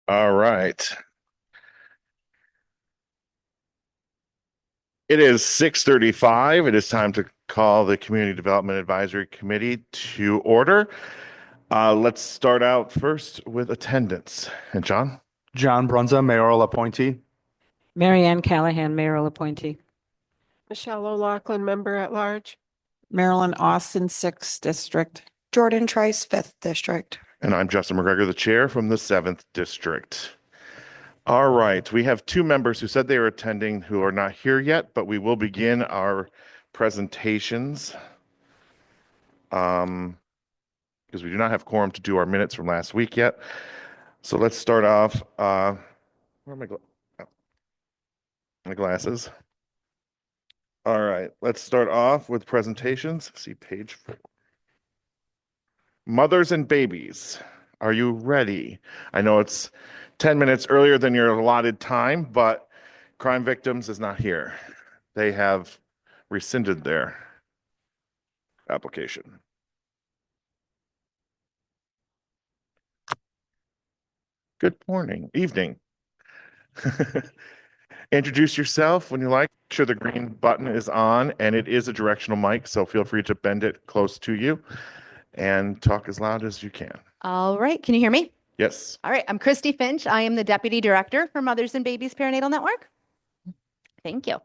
All right. It is 6:35. It is time to call the Community Development Advisory Committee to order. Let's start out first with attendance. And John? John Brunza, mayoral appointee. Mary Ann Callahan, mayoral appointee. Michelle O'Loughlin, member at large. Marilyn Austin, 6th District. Jordan Trice, 5th District. And I'm Justin McGregor, the chair from the 7th District. All right. We have two members who said they were attending who are not here yet, but we will begin our presentations. Because we do not have quorum to do our minutes from last week yet. So let's start off. Where are my glasses? All right, let's start off with presentations. See page 4. Mothers and babies, are you ready? I know it's 10 minutes earlier than your allotted time, but Crime Victims is not here. They have rescinded their application. Good morning, evening. Introduce yourself when you like. Make sure the green button is on, and it is a directional mic, so feel free to bend it close to you and talk as loud as you can. All right. Can you hear me? Yes. All right. I'm Christy Finch. I am the Deputy Director for Mothers and Babies Perinatal Network. Thank you.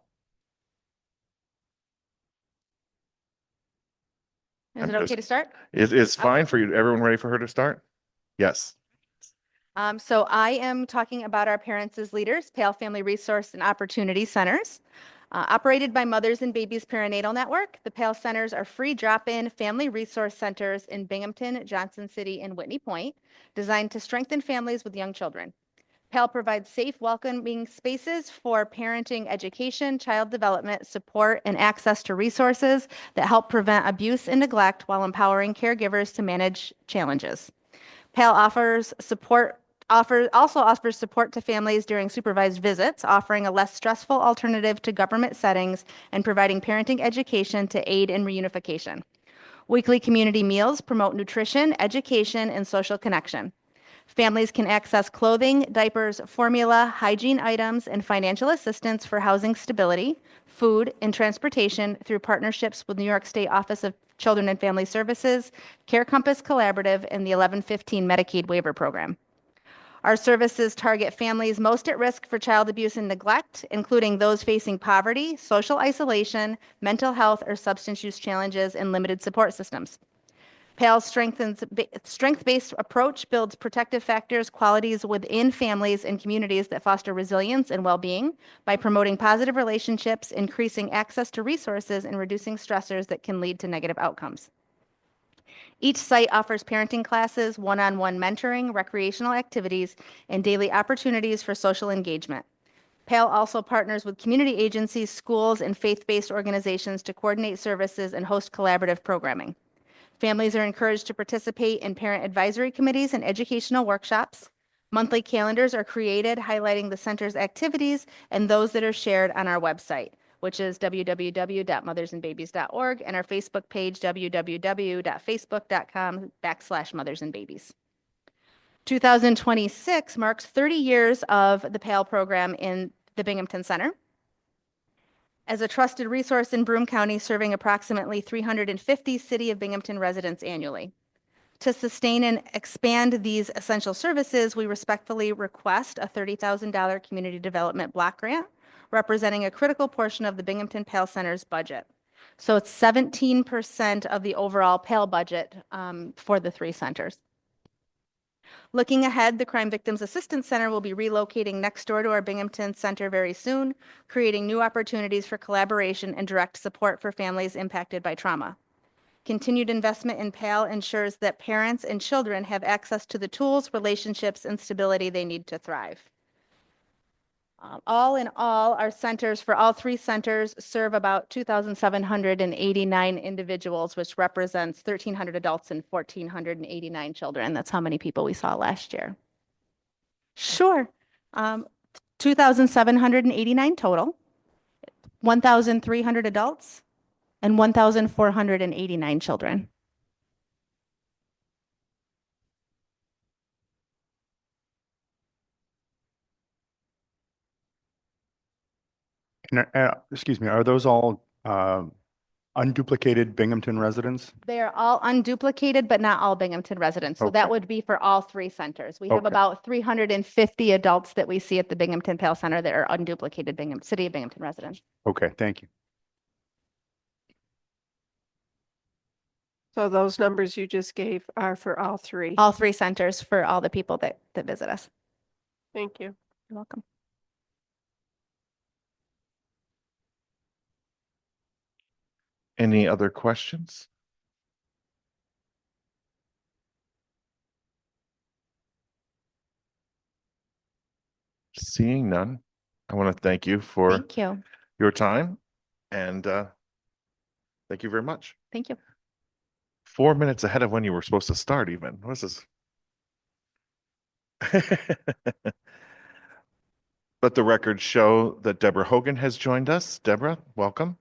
Is it okay to start? It's fine for you. Everyone ready for her to start? Yes. So I am talking about our Parents as Leaders, Pale Family Resource and Opportunity Centers. Operated by Mothers and Babies Perinatal Network, the PALE centers are free drop-in family resource centers in Binghamton, Johnson City, and Whitney Point, designed to strengthen families with young children. PALE provides safe, welcoming spaces for parenting education, child development, support, and access to resources that help prevent abuse and neglect while empowering caregivers to manage challenges. PALE also offers support to families during supervised visits, offering a less stressful alternative to government settings and providing parenting education to aid in reunification. Weekly community meals promote nutrition, education, and social connection. Families can access clothing, diapers, formula, hygiene items, and financial assistance for housing stability, food, and transportation through partnerships with New York State Office of Children and Family Services, Care Compass Collaborative, and the 1115 Medicaid Waiver Program. Our services target families most at risk for child abuse and neglect, including those facing poverty, social isolation, mental health, or substance use challenges, and limited support systems. PAL's strength-based approach builds protective factors, qualities within families and communities that foster resilience and well-being by promoting positive relationships, increasing access to resources, and reducing stressors that can lead to negative outcomes. Each site offers parenting classes, one-on-one mentoring, recreational activities, and daily opportunities for social engagement. PALE also partners with community agencies, schools, and faith-based organizations to coordinate services and host collaborative programming. Families are encouraged to participate in parent advisory committees and educational workshops. Monthly calendars are created highlighting the center's activities and those that are shared on our website, which is www.mothersandbabies.org, and our Facebook page, www.facebook.com/mothersandbabies. 2026 marks 30 years of the PALE program in the Binghamton Center. As a trusted resource in Broome County, serving approximately 350 City of Binghamton residents annually. To sustain and expand these essential services, we respectfully request a $30,000 community development block grant, representing a critical portion of the Binghamton PALE Center's budget. So it's 17% of the overall PALE budget for the 3 centers. Looking ahead, the Crime Victims Assistance Center will be relocating next door to our Binghamton Center very soon, creating new opportunities for collaboration and direct support for families impacted by trauma. Continued investment in PALE ensures that parents and children have access to the tools, relationships, and stability they need to thrive. All in all, our centers for all 3 centers serve about 2,789 individuals, which represents 1,300 adults and 1,489 children. That's how many people we saw last year. Sure. 2,789 total, 1,300 adults, and 1,489 children. And, excuse me, are those all unduplicated Binghamton residents? They are all unduplicated, but not all Binghamton residents. So that Okay. would be for all three centers. We have Okay. about 350 adults that we see at the Binghamton Pale Center that are unduplicated City of Binghamton residents. Okay, thank you. So those numbers you just gave are for all three. All three centers for all the people that visit us. Thank you. You're welcome. Any other questions? Seeing none, I want to thank you for Thank you. your time and thank you very much. Thank you. 4 minutes ahead of when you were supposed to start even. What's this? Let the record show that Deborah Hogan has joined us. Deborah, welcome.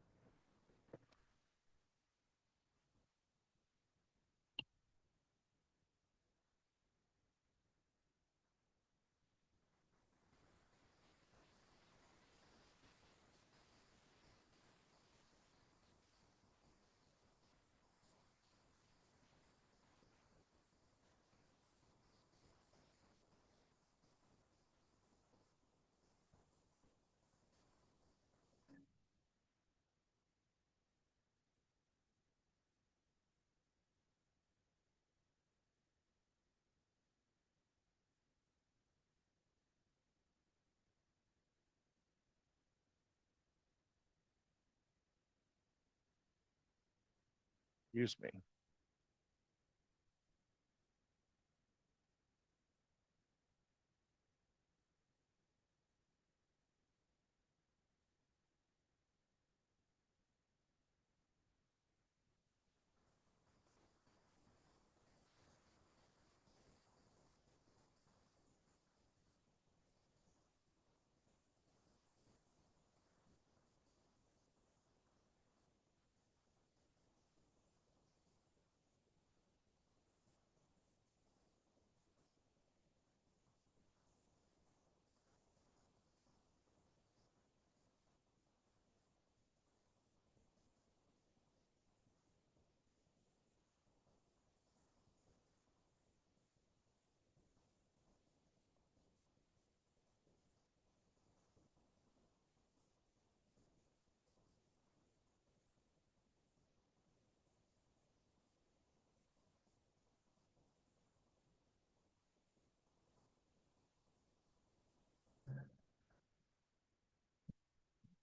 Excuse me.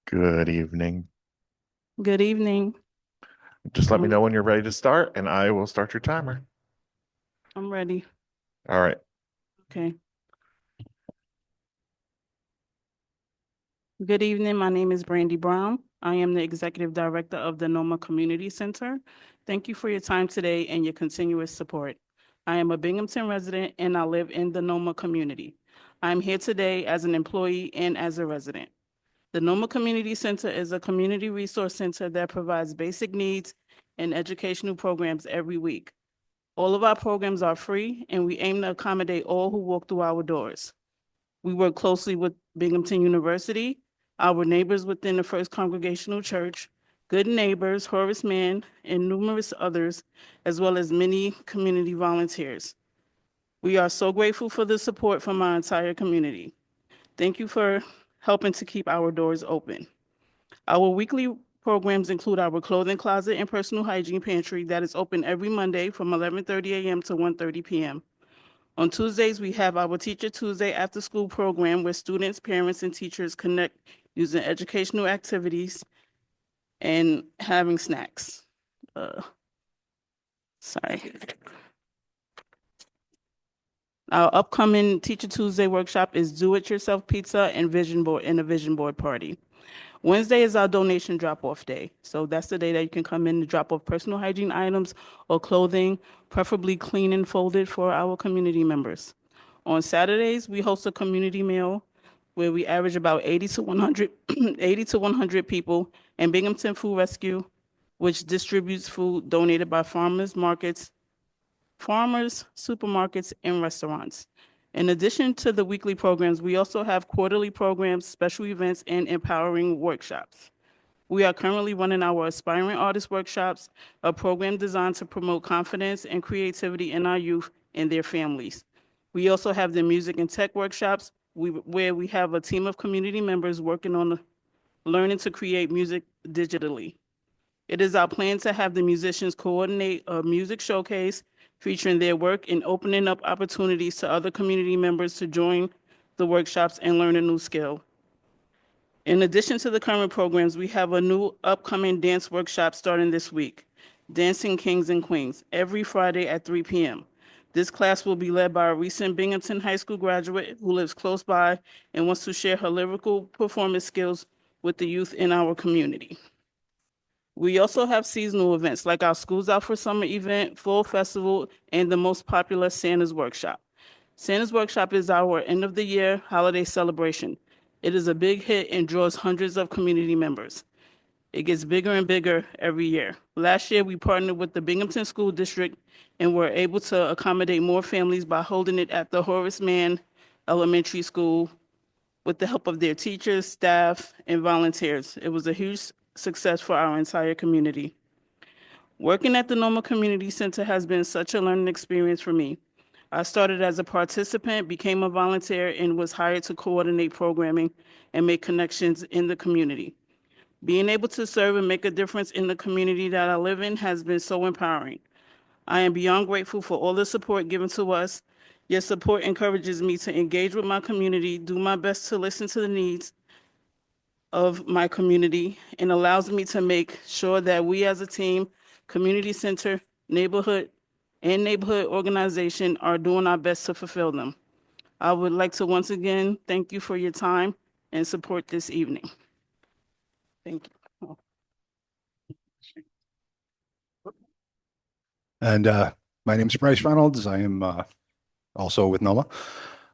Good evening. Good evening. Just let me know when you're ready to start and I will start your timer. I'm ready. All right. Okay. Good evening. My name is Brandy Brown. I am the Executive Director of the LUMA Community Center. Thank you for your time today and your continuous support. I am a Binghamton resident and I live in the LUMA community. I'm here today as an employee and as a resident. The LUMA Community Center is a community resource center that provides basic needs and educational programs every week. All of our programs are free and we aim to accommodate all who walk through our doors. We work closely with Binghamton University, our neighbors within the First Congregational Church, Good Neighbors, Horace Mann, and numerous others, as well as many community volunteers. We are so grateful for the support from our entire community. Thank you for helping to keep our doors open. Our weekly programs include our clothing closet and personal hygiene pantry that is open every Monday from 11:30 a.m. to 1:30 p.m. On Tuesdays, we have our Teacher Tuesday after-school program where students, parents, and teachers connect using educational activities and having snacks. Sorry. Our upcoming Teacher Tuesday workshop is Do-It-Yourself Pizza and a vision board party. Wednesday is our donation drop-off day. So that's the day that you can come in to drop off personal hygiene items or clothing, preferably clean and folded for our community members. On Saturdays, we host a community meal where we average about 80 to 100 people, and Binghamton Food Rescue, which distributes food donated by farmers, supermarkets, and restaurants. In addition to the weekly programs, we also have quarterly programs, special events, and empowering workshops. We are currently running our Aspiring Artist Workshops, a program designed to promote confidence and creativity in our youth and their families. We also have the Music and Tech Workshops, where we have a team of community members working on learning to create music digitally. It is our plan to have the musicians coordinate a music showcase featuring their work and opening up opportunities to other community members to join the workshops and learn a new skill. In addition to the current programs, we have a new upcoming dance workshop starting this week, Dancing Kings and Queens, every Friday at 3 p.m. This class will be led by a recent Binghamton High School graduate who lives close by and wants to share her lyrical performance skills with the youth in our community. We also have seasonal events like our Schools Out for Summer event, Fall Festival, and the most popular Santa's Workshop. Santa's Workshop is our end-of-the-year holiday celebration. It is a big hit and draws hundreds of community members. It gets bigger and bigger every year. Last year, we partnered with the Binghamton School District and were able to accommodate more families by holding it at the Horace Mann Elementary School with the help of their teachers, staff, and volunteers. It was a huge success for our entire community. Working at the NOMA Community Center has been such a learning experience for me. I started as a participant, became a volunteer, and was hired to coordinate programming and make connections in the community. Being able to serve and make a difference in the community that I live in has been so empowering. I am beyond grateful for all the support given to us. Your support encourages me to engage with my community, do my best to listen to the needs of my community, and allows me to make sure that we as a team, community center, neighborhood organization are doing our best to fulfill them. I would like to once again thank you for your time and support this evening. Thank you. And my name is Bryce Reynolds. I am also with NOMA.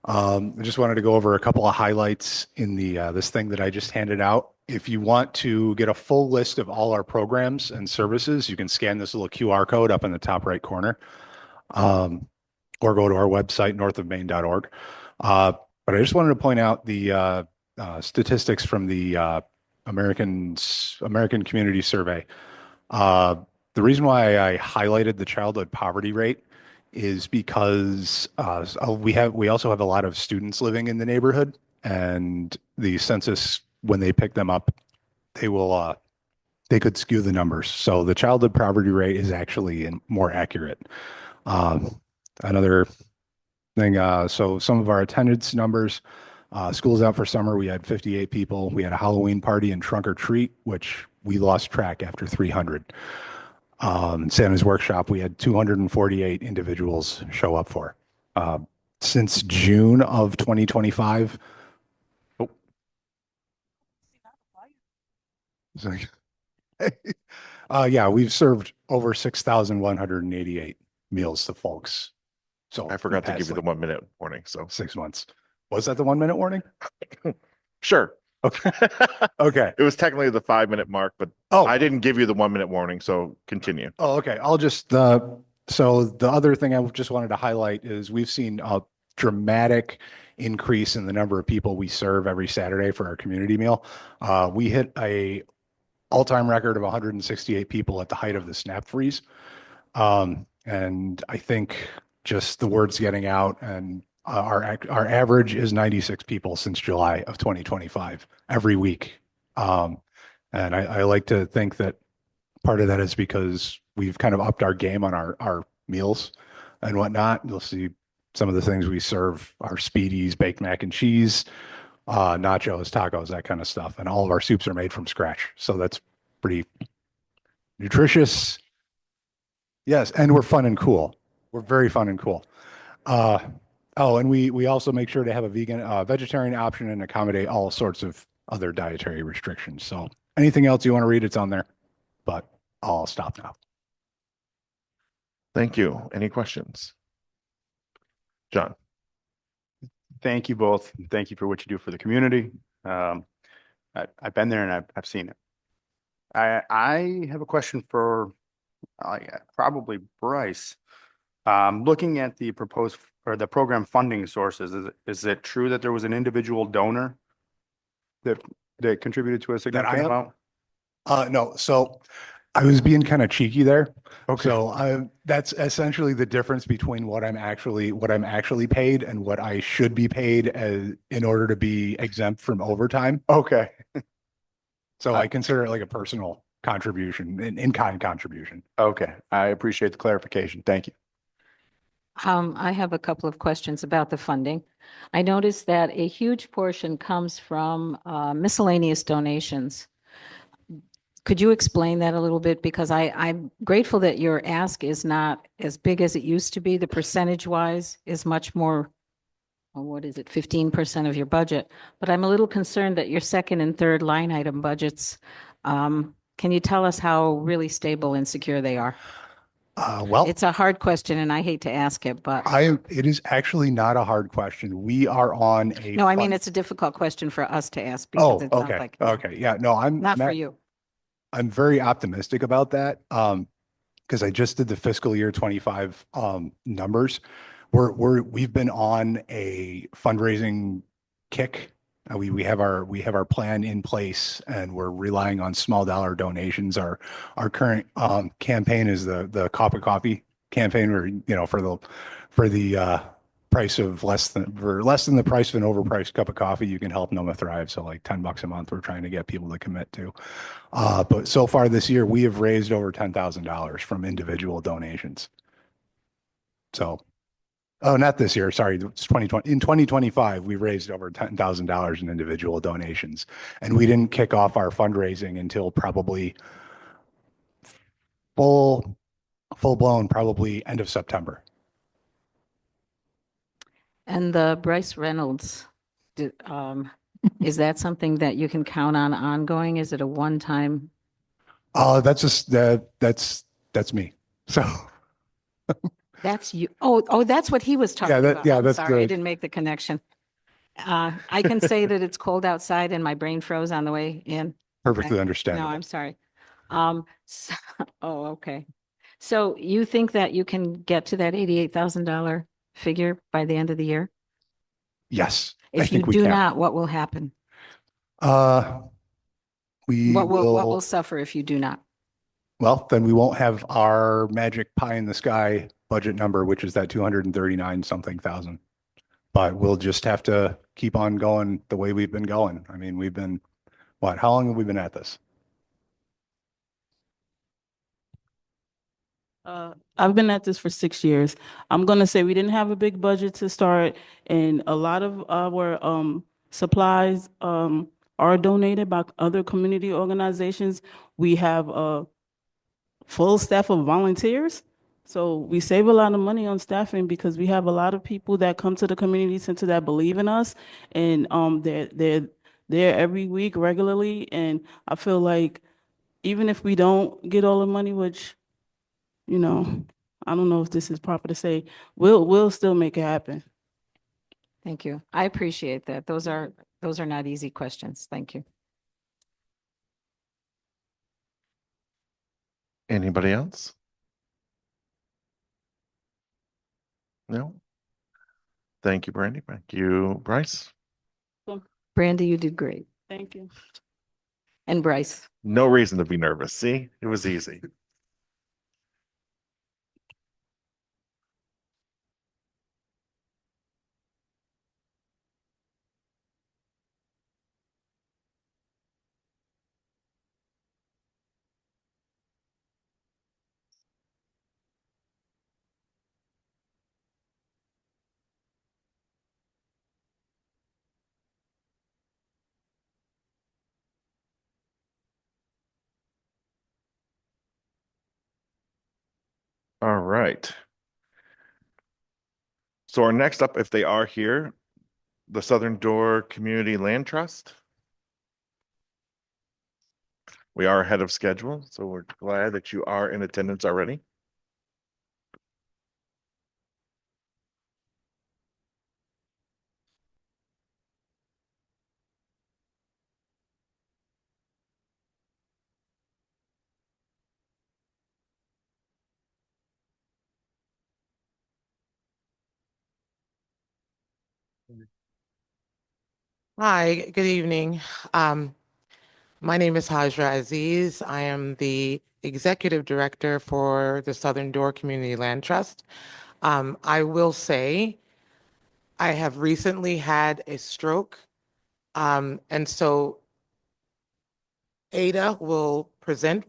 I just wanted to go over a couple of highlights in the this thing that I just handed out. If you want to get a full list of all our programs and services, you can scan this little QR code up in the top right corner, or go to our website, northofmaine.org. But I just wanted to point out the statistics from the American Community Survey. The reason why I highlighted the childhood poverty rate is because we also have a lot of students living in the neighborhood, and the census, when they pick them up, they could skew the numbers. So the childhood poverty rate is actually more accurate. Another thing, so some of our attendance numbers, Schools Out for Summer, we had 58 people. We had a Halloween party and trunk or treat, which we lost track after 300. Santa's Workshop, we had 248 individuals show up for. Since June of 2025. Oh. Yeah, we've served over 6,188 meals to folks. So I forgot to give you the 1 minute warning. So 6 months. Was that the 1 minute warning? sure. Okay. Okay. It was technically the 5 minute mark, but Oh, I didn't give you the 1 minute warning. So continue. Oh, okay. I'll just, so the other thing I just wanted to highlight is we've seen a dramatic increase in the number of people we serve every Saturday for our community meal. We hit a all-time record of 168 people at the height of the SNAP freeze. And I think just the word's getting out, and our average is 96 people since July of 2025 every week. And I like to think that part of that is because we've kind of upped our game on our meals and whatnot. You'll see some of the things we serve are Speedies, baked mac and cheese, nachos, tacos, that kind of stuff. And all of our soups are made from scratch. So that's pretty nutritious. Yes, and we're fun and cool. We're very fun and cool. Oh, and we also make sure to have a vegetarian option and accommodate all sorts of other dietary restrictions. So anything else you want to read, it's on there, but I'll stop now. Thank you. Any questions? John. Thank you both. Thank you for what you do for the community. I've been there and I've seen it. I have a question for probably Bryce. Looking at the proposed or the program funding sources, is it true that there was an individual donor that contributed to a significant amount? No, so I was being kind of cheeky there. Okay. So that's essentially the difference between what I'm actually paid and what I should be paid in order to be exempt from overtime. Okay. So I consider it like a personal contribution, an in-kind contribution. Okay. I appreciate the clarification. Thank you. I have a couple of questions about the funding. I noticed that a huge portion comes from miscellaneous donations. Could you explain that a little bit? Because I'm grateful that your ask is not as big as it used to be. The percentage wise is much more, what is it, 15% of your budget. But I'm a little concerned that your second and third line item budgets, can you tell us how really stable and secure they are? Well, It's a hard question and I hate to ask it, but it is actually not a hard question. We are on a no, I mean, fund- it's a difficult question for us to ask Oh, because it sounds okay. like, Okay. Yeah, no, not for you. I'm very optimistic about that. Because I just did the fiscal year 25 numbers. We've been on a fundraising kick. We have our plan in place and we're relying on small dollar donations. Our current campaign is the cup of coffee campaign, where for the price of less than the price of an overpriced cup of coffee, you can help Noma thrive. So like $10 a month, we're trying to get people to commit to. But so far this year, we have raised over $10,000 from individual donations. So, oh, not this year. Sorry, it's 2020. In 2025, we raised over $10,000 in individual donations, and we didn't kick off our fundraising until probably full blown, probably end of September. And the Bryce Reynolds, is that something that you can count on ongoing? Is it a one-time? That's me. So That's you. Oh, that's what he was talking about. I'm that's sorry, I the- didn't make the connection. I can say that it's cold outside and my brain froze on the way in. perfectly No, understandable. I'm sorry. Oh, okay. So you think that you can get to that $88,000 figure by the end of the year? Yes, I If you think we do can. not, what will happen? We What will will. suffer if you do not? Well, then we won't have our magic pie in the sky budget number, which is that 239 something thousand. But we'll just have to keep on going the way we've been going. I mean, we've been, how long have we been at this? I've been at this for 6 years. I'm gonna say we didn't have a big budget to start, and a lot of our supplies are donated by other community organizations. We have a full staff of volunteers, so we save a lot of money on staffing because we have a lot of people that come to the community center that believe in us, and they're there every week regularly. And I feel like even if we don't get all the money, which I don't know if this is proper to say, we'll still make it happen. Thank you. I appreciate that. Those are not easy questions. Thank you. Anybody else? No? Thank you, Brandy. Thank you, Bryce. Brandy, you did great. Thank you. And Bryce. No reason to be nervous. See, it was easy. All right. So our next up, if they are here, the Southern Door Community Land Trust. We are ahead of schedule, so we're glad that you are in attendance already. Hi, good evening. Um, my name is Hajra Aziz. I am the Executive Director for the Southern Door Community Land Trust. I will say I have recently had a stroke, and so Ada will present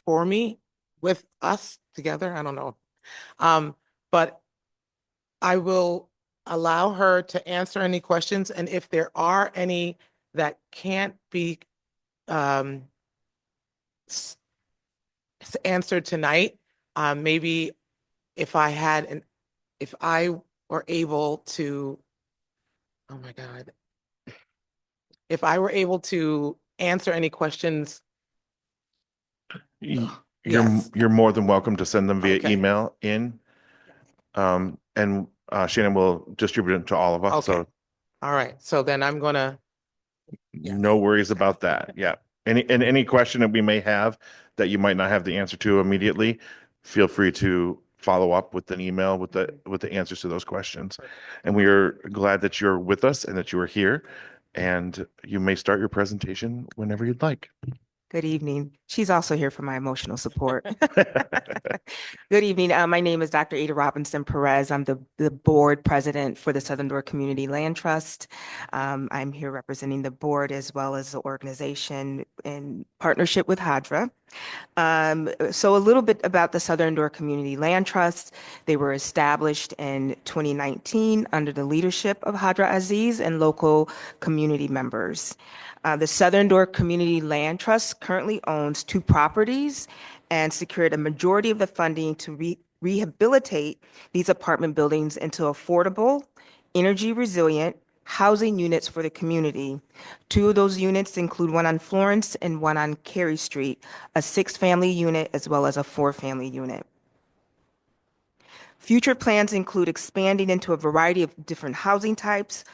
for me with us together. I don't know. But I will allow her to answer any questions, and if there are any that can't be um, s- answered tonight, maybe if I had an, if I were able to, oh my God, if I were able to answer any questions, Y- yes. You're more than welcome to send them via Okay. email in. And Shannon will distribute it to all of us. Okay. So All right. So then I'm gonna, no worries about that. Yeah. Any question that we may have that you might not have the answer to immediately, feel free to follow up with an email with the answers to those questions. And we are glad that you're with us and that you are here. And you may start your presentation whenever you'd like. Good evening. She's also here for my emotional support. Good evening. My name is Dr. Ada Robinson Perez. I'm the board president for the Southern Door Community Land Trust. I'm here representing the board as well as the organization in partnership with Hadra. So a little bit about the Southern Door Community Land Trust. They were established in 2019 under the leadership of Hadra Aziz and local community members. The Southern Door Community Land Trust currently owns 2 properties and secured a majority of the funding to rehabilitate these apartment buildings into affordable, energy resilient housing units for the community. 2 of those units include one on Florence and one on Cary Street, a 6-family unit as well as a 4-family unit. Future plans include expanding into a variety of different housing types,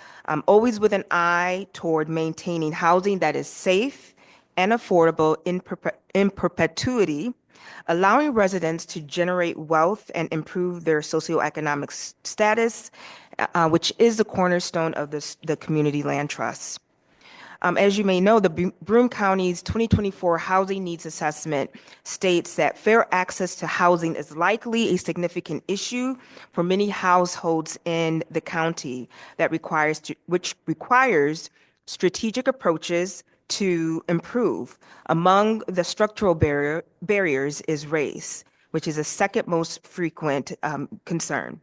always with an eye toward maintaining housing that is safe and affordable in perpetuity, allowing residents to generate wealth and improve their socioeconomic status, which is the cornerstone of the Community Land Trust. As you may know, the Broome County's 2024 Housing Needs Assessment states that fair access to housing is likely a significant issue for many households in the county which requires strategic approaches to improve. Among the structural barriers is race, which is the second most frequent concern.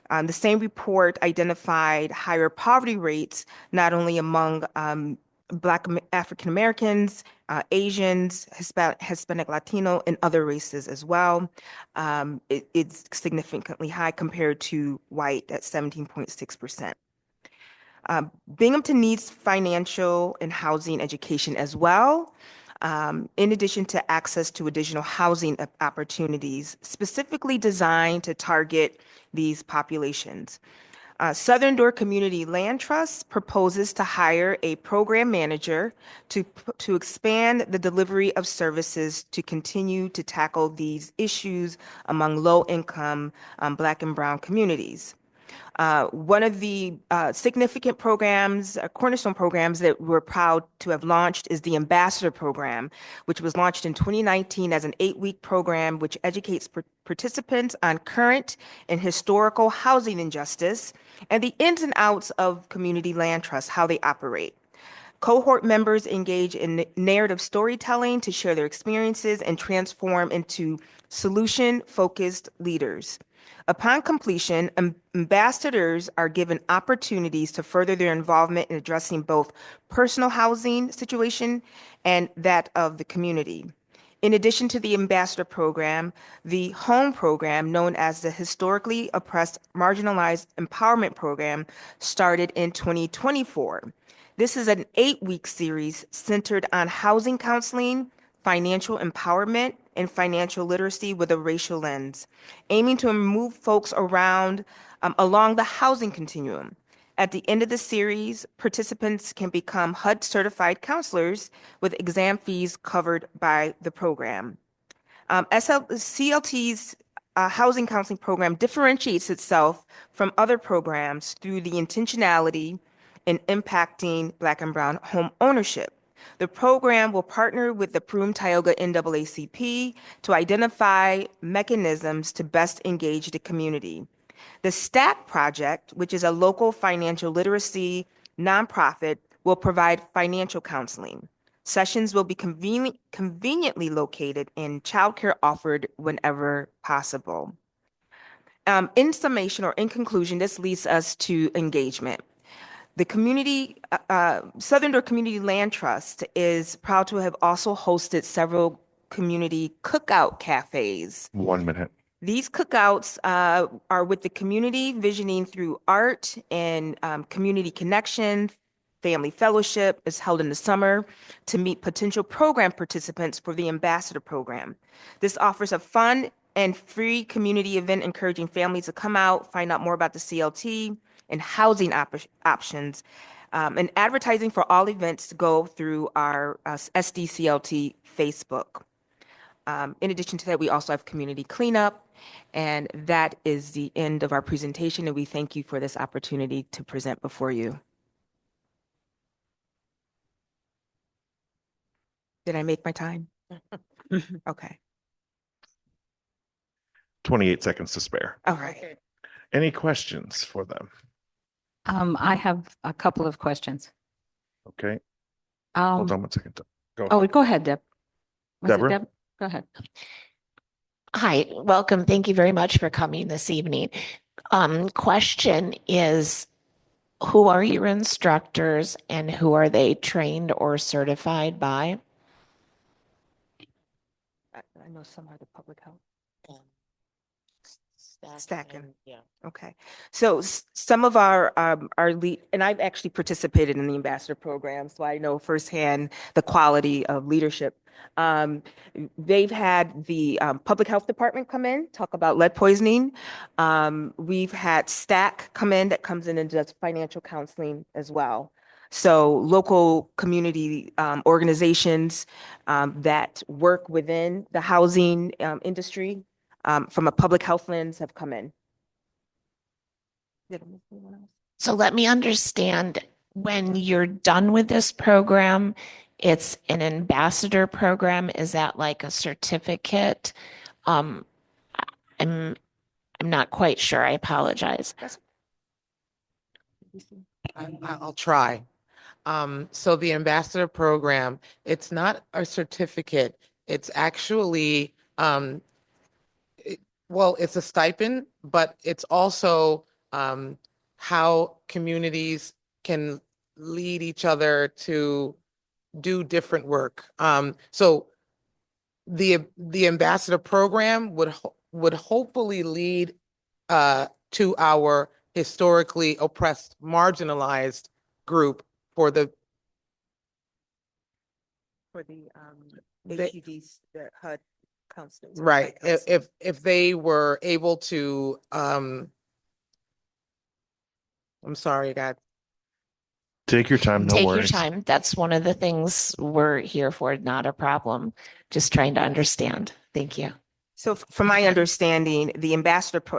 The same report identified higher poverty rates, not only among Black African Americans, Asians, Hispanic, Latino, and other races as well. It's significantly high compared to white at 17.6%. Binghamton needs financial and housing education as well, in addition to access to additional housing opportunities specifically designed to target these populations. Southern Door Community Land Trust proposes to hire a program manager to expand the delivery of services to continue to tackle these issues among low-income Black and Brown communities. One of the significant programs, cornerstone programs that we're proud to have launched is the Ambassador Program, which was launched in 2019 as an 8-week program which educates participants on current and historical housing injustice and the ins and outs of community land trusts, how they operate. Cohort members engage in narrative storytelling to share their experiences and transform into solution-focused leaders. Upon completion, ambassadors are given opportunities to further their involvement in addressing both personal housing situation and that of the community. In addition to the ambassador program, the home program, known as the Historically Oppressed Marginalized Empowerment Program, started in 2024. This is an 8-week series centered on housing counseling, financial empowerment, and financial literacy with a racial lens, aiming to move folks around along the housing continuum. At the end of the series, participants can become HUD certified counselors with exam fees covered by the program. CLT's housing counseling program differentiates itself from other programs through the intentionality in impacting Black and Brown home ownership. The program will partner with the Broome Tioga NAACP to identify mechanisms to best engage the community. The Cdac project, which is a local financial literacy nonprofit, will provide financial counseling. Sessions will be conveniently located and childcare offered whenever possible. In summation or in conclusion, this leads us to engagement. The Southern Door Community Land Trust is proud to have also hosted several community cookout cafes. 1 minute. These cookouts are with the community visioning through art and community connection. Family fellowship is held in the summer to meet potential program participants for the ambassador program. This offers a fun and free community event encouraging families to come out, find out more about the CLT and housing options. And advertising for all events go through our SDCLT Facebook. In addition to that, we also have community cleanup, and that is the end of our presentation, and we thank you for this opportunity to present before you. Did I make my time? Okay. 28 seconds to spare. All right. Any questions for them? I have a couple of questions. Okay, Um, hold on 1 second. Go Oh, ahead. go ahead, Deb. Was it Deborah? Deb? Go ahead. Hi, welcome. Thank you very much for coming this evening. Question is, who are your instructors and who are they trained or certified by? I know some are the public health. Cdac Stacking. Yeah. Okay. So some of our lead, and I've actually participated in the ambassador program, so I know firsthand the quality of leadership. They've had the public health department come in, talk about lead poisoning. We've had Cdac come in that comes in and does financial counseling as well. So local community organizations that work within the housing industry from a public health lens have come in. Did I miss anyone else? So let me understand, when you're done with this program, it's an ambassador program. Is that like a certificate? I'm not quite sure. I apologize. I'll try. So the ambassador program, it's not a certificate. It's actually, it's a stipend, but it's also how communities can lead each other to do different work. So the ambassador program would hopefully lead to our historically oppressed, marginalized group for the HUDs, the HUD counselors. right. If they were able to, I'm sorry, I got. Take your time, no Take worries. your time. That's one of the things we're here for, not a problem. Just trying to understand. Thank you. So from my understanding, the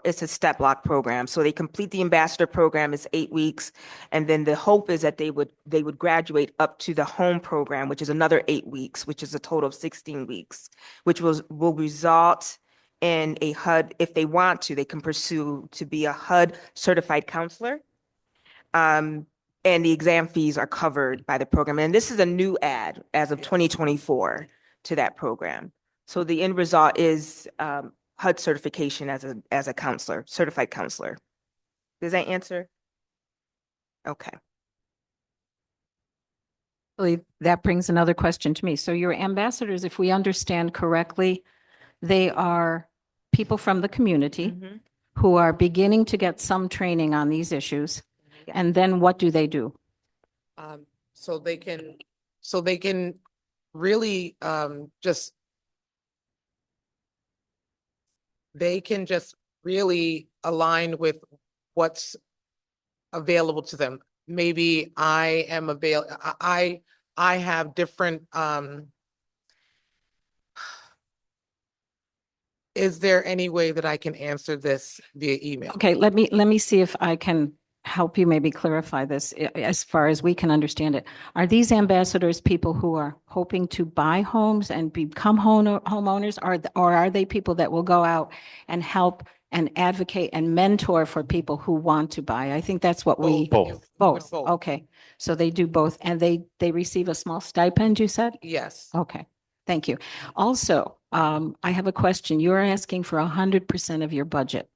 it's a step block program. So they complete the ambassador program, is 8 weeks. And then the hope is that they would graduate up to the home program, which is another 8 weeks, which is a total of 16 weeks, which will result in a HUD. If they want to, they can pursue to be a HUD certified counselor. And the exam fees are covered by the program. And this is a new add as of 2024 to that program. So the end result is HUD certification as a counselor, certified counselor. Does that answer? Okay. That brings another question to me. So your ambassadors, if we understand correctly, they are people from the community who are beginning to get some training on these issues. Yeah. And then what do they do? So they can really they can just really align with what's available to them. Maybe I am I have different Is there any way that I can answer this via email? Okay, let me see if I can help you maybe clarify this as far as we can understand it. Are these ambassadors people who are hoping to buy homes and become homeowners, or are they people that will go out and help and advocate and mentor for people who want to buy? I think that's what we. Both. Both. Both. Okay, so they do both, and they receive a small stipend, you said? Yes. Okay, thank you. Also, I have a question. You're asking for 100% of your budget.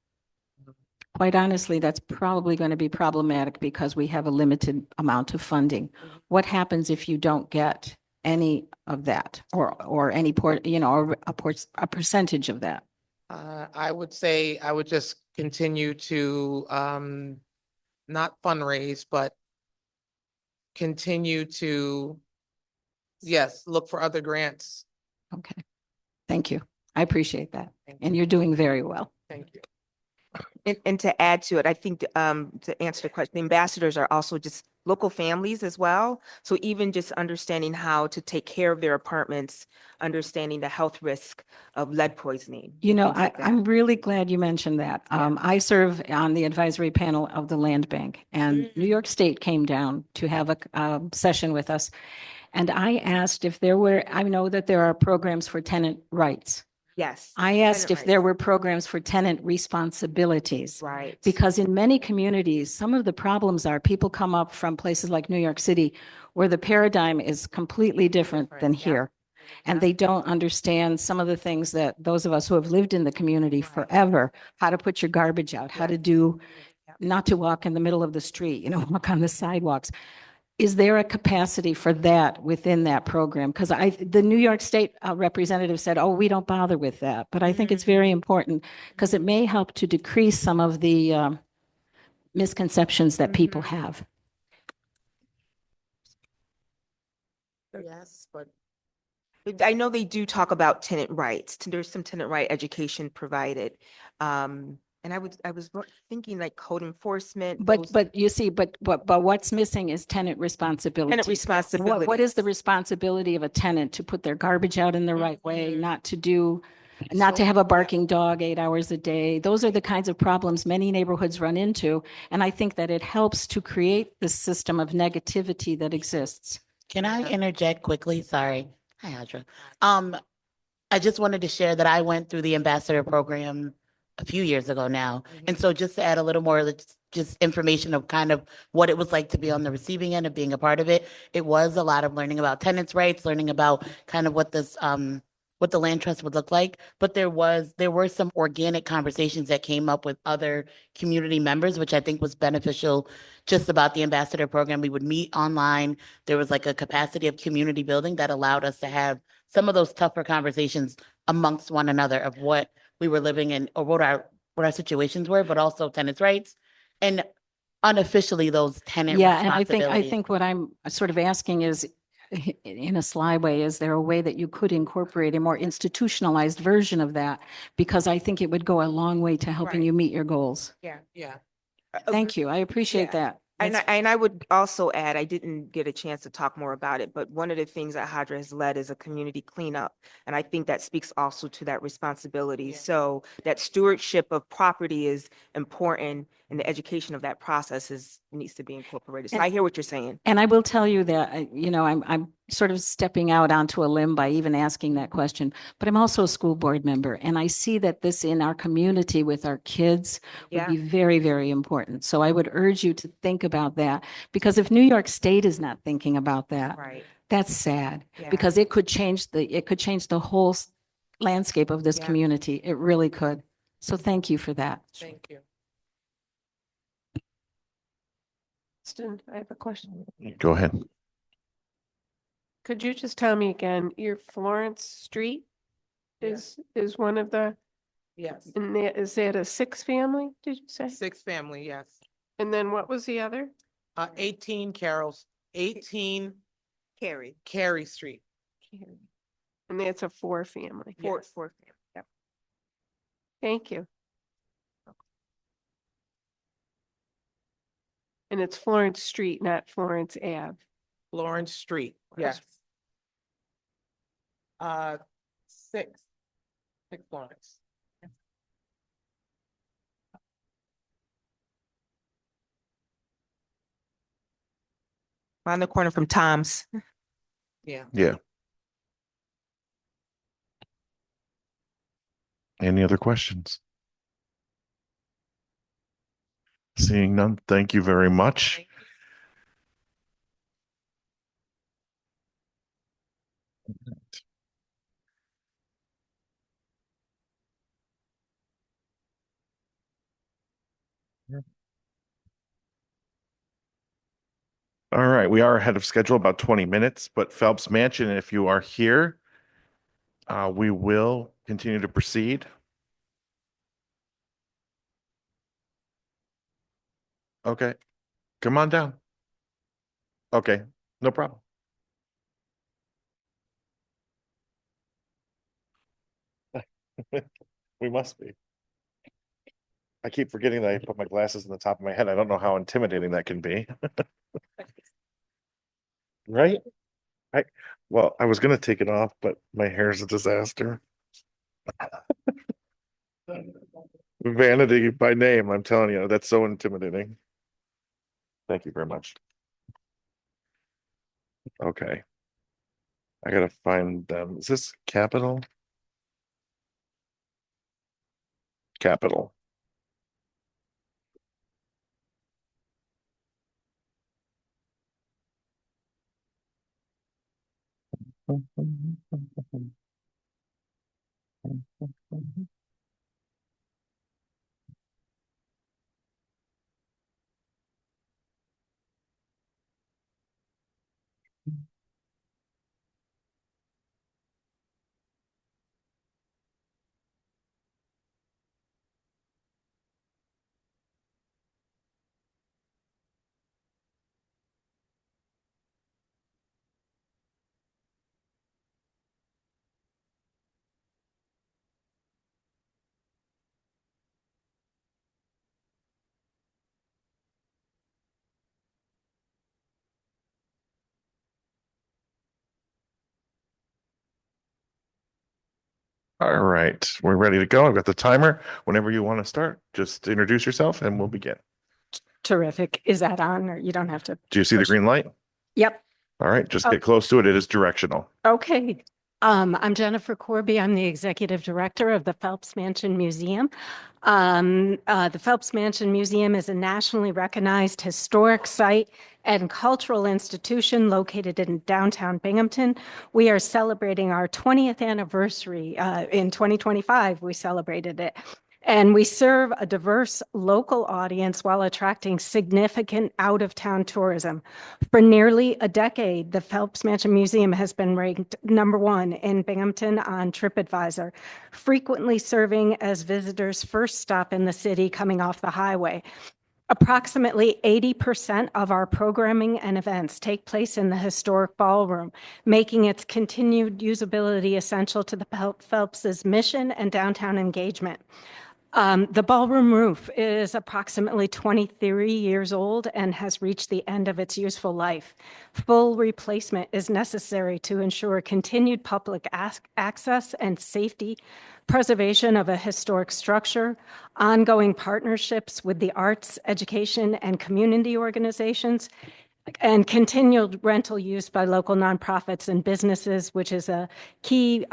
Quite honestly, that's probably going to be problematic because we have a limited amount of funding. What happens if you don't get any of that or any or a percentage of that? I would say I would just continue to not fundraise, but continue to, yes, look for other grants. Okay, thank you. I appreciate that. Thank And you're doing very well. Thank you. And to add to it, I think to answer the question, the ambassadors are also just local families as well. So even just understanding how to take care of their apartments, understanding the health risk of lead poisoning. You know, things like that. I'm really glad you mentioned that. I serve on the advisory panel of the Land Bank, and New York State came down to have a session with us. And I asked if there were, I know that there are programs for tenant rights. Yes. I asked tenant if there rights. were programs for tenant responsibilities. Right. Because in many communities, some of the problems are people come up from places like New York City where the paradigm is completely different than yeah. here. And they don't understand some of the things that those of us who have lived in the community forever, how to put your garbage out, how to do, not to walk in the middle of the street, walk on the sidewalks. Is there a capacity for that within that program? Because the New York State representative said, oh, we don't bother with that. But I think it's very important because it may help to decrease some of the misconceptions that people have. Yes, but I know they do talk about tenant rights. There's some tenant right education provided. And I was thinking like code enforcement. But you see, but what's missing is tenant responsibility. Tenant responsibility. What is the responsibility of a tenant to put their garbage out in the right way, not to have a barking dog 8 hours a day? Those are the kinds of problems many neighborhoods run into. And I think that it helps to create this system of negativity that exists. Can I interject quickly? Sorry. Hi, Audra. I just wanted to share that I went through the ambassador program a few years ago now. And so just to add a little more just information of kind of what it was like to be on the receiving end of being a part of it. It was a lot of learning about tenants' rights, learning about kind of what this what the land trust would look like. But there were some organic conversations that came up with other community members, which I think was beneficial just about the ambassador program. We would meet online. There was like a capacity of community building that allowed us to have some of those tougher conversations amongst one another of what we were living in or what our situations were, but also tenants' rights and unofficially those tenant responsibilities. And I think what I'm sort of asking is, in a sly way, is there a way that you could incorporate a more institutionalized version of that? Because I think it would go a long way to helping you meet your goals. yeah. Thank you. I appreciate that. And I would also add, I didn't get a chance to talk more about it, but one of the things that Hadra has led is a community cleanup. And I think that speaks also to that responsibility. So that stewardship of property is important and the education of that process needs to be incorporated. So I hear what you're saying. And I will tell you that, I'm sort of stepping out onto a limb by even asking that question, but I'm also a school board member. And I see that this in our community with our kids would be very, very important. So I would urge you to think about that, because if New York State is not thinking about that, that's sad, because it could change the whole landscape of this community. It really could. So thank you for that. Thank you. I have a question. Go ahead. Could you just tell me again, your Florence Street is one of the, Yes. and is that a 6-family, did you say? 6-family, yes. And then what was the other? 18 Carey Street. And that's a 4-family. Four family. Yep. Thank you. And it's Florence Street, not Florence Ave. Florence Street, yes. 6 Florence. Around the corner from Tom's. Yeah. Yeah. Any other questions? Seeing none, thank you very much. All right, we are ahead of schedule about 20 minutes, but Phelps Mansion, if you are here, we will continue to proceed. Okay, come on down. Okay, no problem. We must be. I keep forgetting that I put my glasses on the top of my head. I don't know how intimidating that can be. Right? Well, I was gonna take it off, but my hair's a disaster. Vanity by name, I'm telling you, that's so intimidating. Thank you very much. Okay. I gotta find them. Is this capital? Capital. All right, we're ready to go. I've got the timer. Whenever you want to start, just introduce yourself and we'll begin. Terrific. Is that on or you don't have to? Do you see the green light? Yep. All right, just Oh. get close to it. It is directional. Okay. I'm Jennifer Corby. I'm the executive director of the Phelps Mansion Museum. The Phelps Mansion Museum is a nationally recognized historic site and cultural institution located in downtown Binghamton. We are celebrating our 20th anniversary. In 2025, we celebrated it. And we serve a diverse local audience while attracting significant out-of-town tourism. For nearly a decade, the Phelps Mansion Museum has been ranked #1 in Binghamton on TripAdvisor, frequently serving as visitors' first stop in the city coming off the highway. Approximately 80% of our programming and events take place in the historic ballroom, making its continued usability essential to the Phelps's mission and downtown engagement. The ballroom roof is approximately 23 years old and has reached the end of its useful life. Full replacement is necessary to ensure continued public access and safety, preservation of a historic structure, ongoing partnerships with the arts, education, and community organizations, and continued rental use by local nonprofits and businesses, which is a key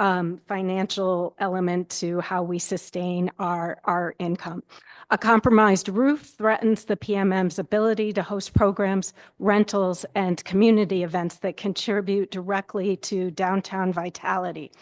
financial element to how we sustain our income. A compromised roof threatens the PMM's ability to host programs, rentals, and community events that contribute directly to downtown vitality.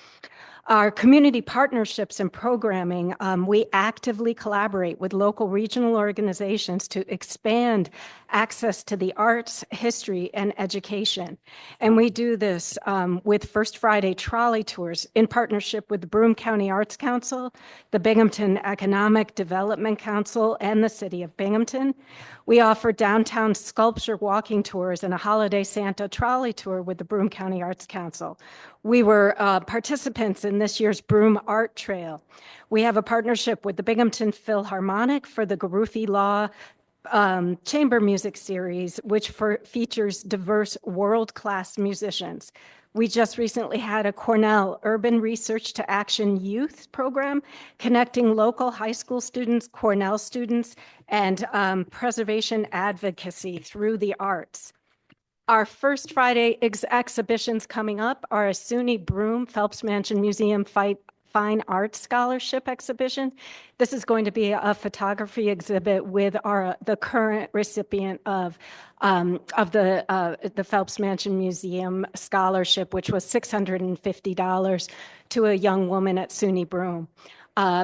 Our community partnerships and programming, we actively collaborate with local regional organizations to expand access to the arts, history, and education. And we do this with First Friday trolley tours in partnership with the Broome County Arts Council, the Binghamton Economic Development Council, and the City of Binghamton. We offer downtown sculpture walking tours and a holiday Santa trolley tour with the Broome County Arts Council. We were participants in this year's Broome Art Trail. We have a partnership with the Binghamton Philharmonic for the Garuthi Law Chamber Music Series, which features diverse world-class musicians. We just recently had a Cornell Urban Research to Action Youth program connecting local high school students, Cornell students, and preservation advocacy through the arts. Our first Friday exhibitions coming up are a SUNY Broome Phelps Mansion Museum Fine Arts Scholarship exhibition. This is going to be a photography exhibit with the current recipient of the Phelps Mansion Museum scholarship, which was $650 to a young woman at SUNY Broome.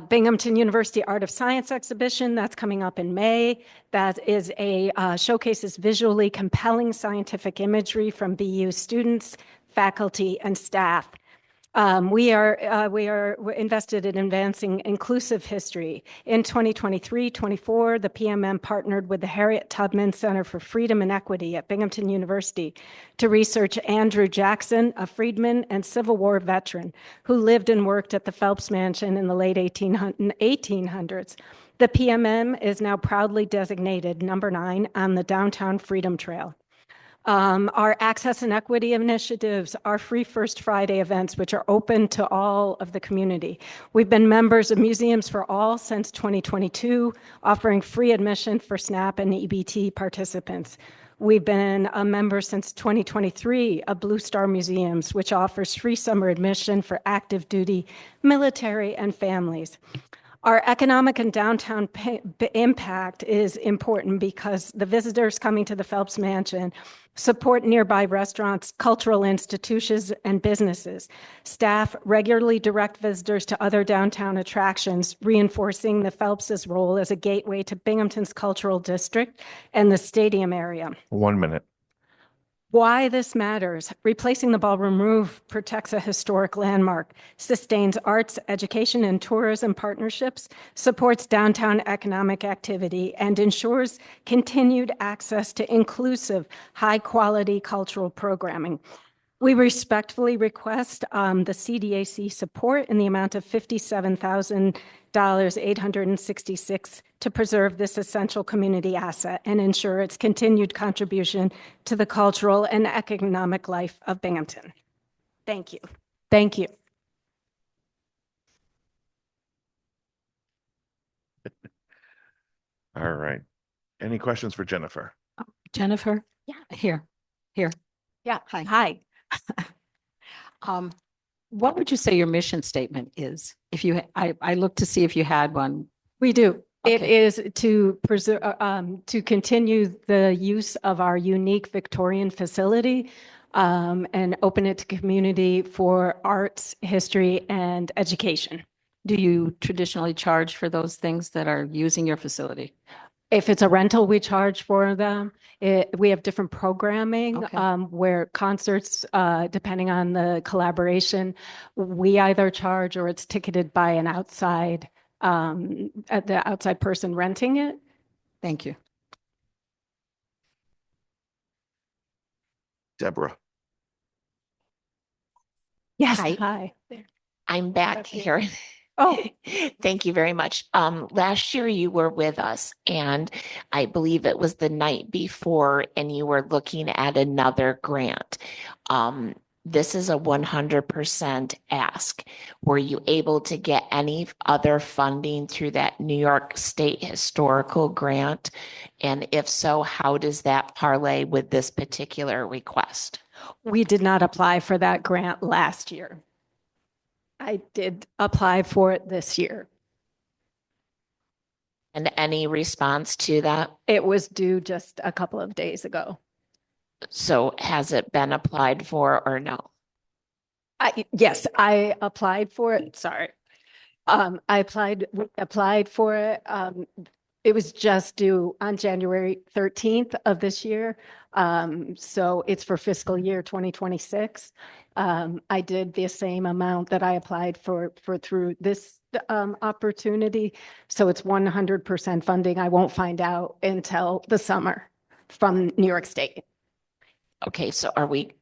Binghamton University Art of Science exhibition, that's coming up in May. That is showcases visually compelling scientific imagery from BU students, faculty, and staff. We're invested in advancing inclusive history. In 2023-24, the PMM partnered with the Harriet Tubman Center for Freedom and Equity at Binghamton University to research Andrew Jackson, a freedman and Civil War veteran who lived and worked at the Phelps Mansion in the late 1800s. The PMM is now proudly designated number 9 on the Downtown Freedom Trail. Our access and equity initiatives are free First Friday events, which are open to all of the community. We've been members of Museums for All since 2022, offering free admission for SNAP and EBT participants. We've been a member since 2023 of Blue Star Museums, which offers free summer admission for active duty military and families. Our economic and downtown impact is important because the visitors coming to the Phelps Mansion support nearby restaurants, cultural institutions, and businesses. Staff regularly direct visitors to other downtown attractions, reinforcing the Phelps' role as a gateway to Binghamton's cultural district and the stadium area. 1 minute. Why this matters: replacing the ballroom roof protects a historic landmark, sustains arts, education, and tourism partnerships, supports downtown economic activity, and ensures continued access to inclusive, high-quality cultural programming. We respectfully request the CDAC support in the amount of $57,866 to preserve this essential community asset and ensure its continued contribution to the cultural and economic life of Binghamton. Thank you. Thank you. All right. Any questions for Jennifer? Jennifer? Yeah. Here. Yeah. Hi. What would you say your mission statement is? If you, I looked to see if you had one. We do. It Okay. is to preserve, to continue the use of our unique Victorian facility and open it to community for arts, history, and education. Do you traditionally charge for those things that are using your facility? If it's a rental, we charge for them. We have different programming Okay. where concerts, depending on the collaboration, we either charge or it's ticketed by an outside, the outside person renting it. Thank you. Deborah. Yes. Hi. Hi. I'm back here. Oh, Thank you very much. Last year you were with us, and I believe it was the night before, and you were looking at another grant. This is a 100% ask. Were you able to get any other funding through that New York State Historical Grant? And if so, how does that parlay with this particular request? we did not apply for that grant last year. I did apply for it this year. And any response to that? It was due just a couple of days ago. So has it been applied for or no? Yes, I applied for it. Sorry. I applied for it. It was just due on January 13th of this year. So it's for fiscal year 2026. I did the same amount that I applied for through this opportunity. So it's 100% funding. I won't find out until the summer from New York State. Okay, so are we,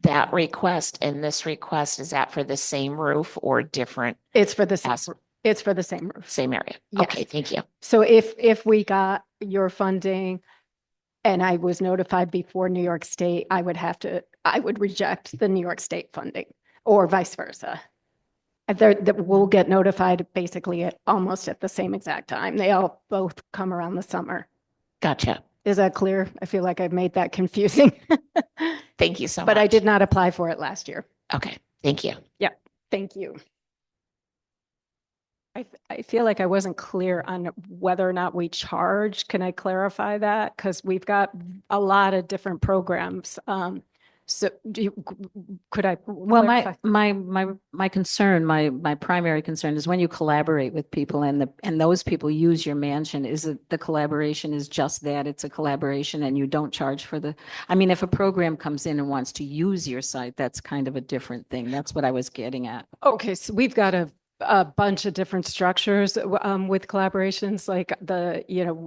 that request and this request, is that for the same roof or different? It's for the same, As- it's for the same roof. Same area? Yes. Okay, thank you. So if we got your funding and I was notified before New York State, I would reject the New York State funding or vice versa. We'll get notified basically almost at the same exact time. They all both come around the summer. Gotcha. Is that clear? I feel like I've made that confusing. Thank you so much. But I did not apply for it last year. Okay, thank you. Yeah, thank you. I feel like I wasn't clear on whether or not we charge. Can I clarify that? Because we've got a lot of different programs. So could I Well, clarify? my concern, my primary concern is when you collaborate with people and those people use your mansion, is it the collaboration is just that, it's a collaboration and you don't charge for I mean, if a program comes in and wants to use your site, that's kind of a different thing. That's what I was getting at. Okay, so we've got a bunch of different structures with collaborations, like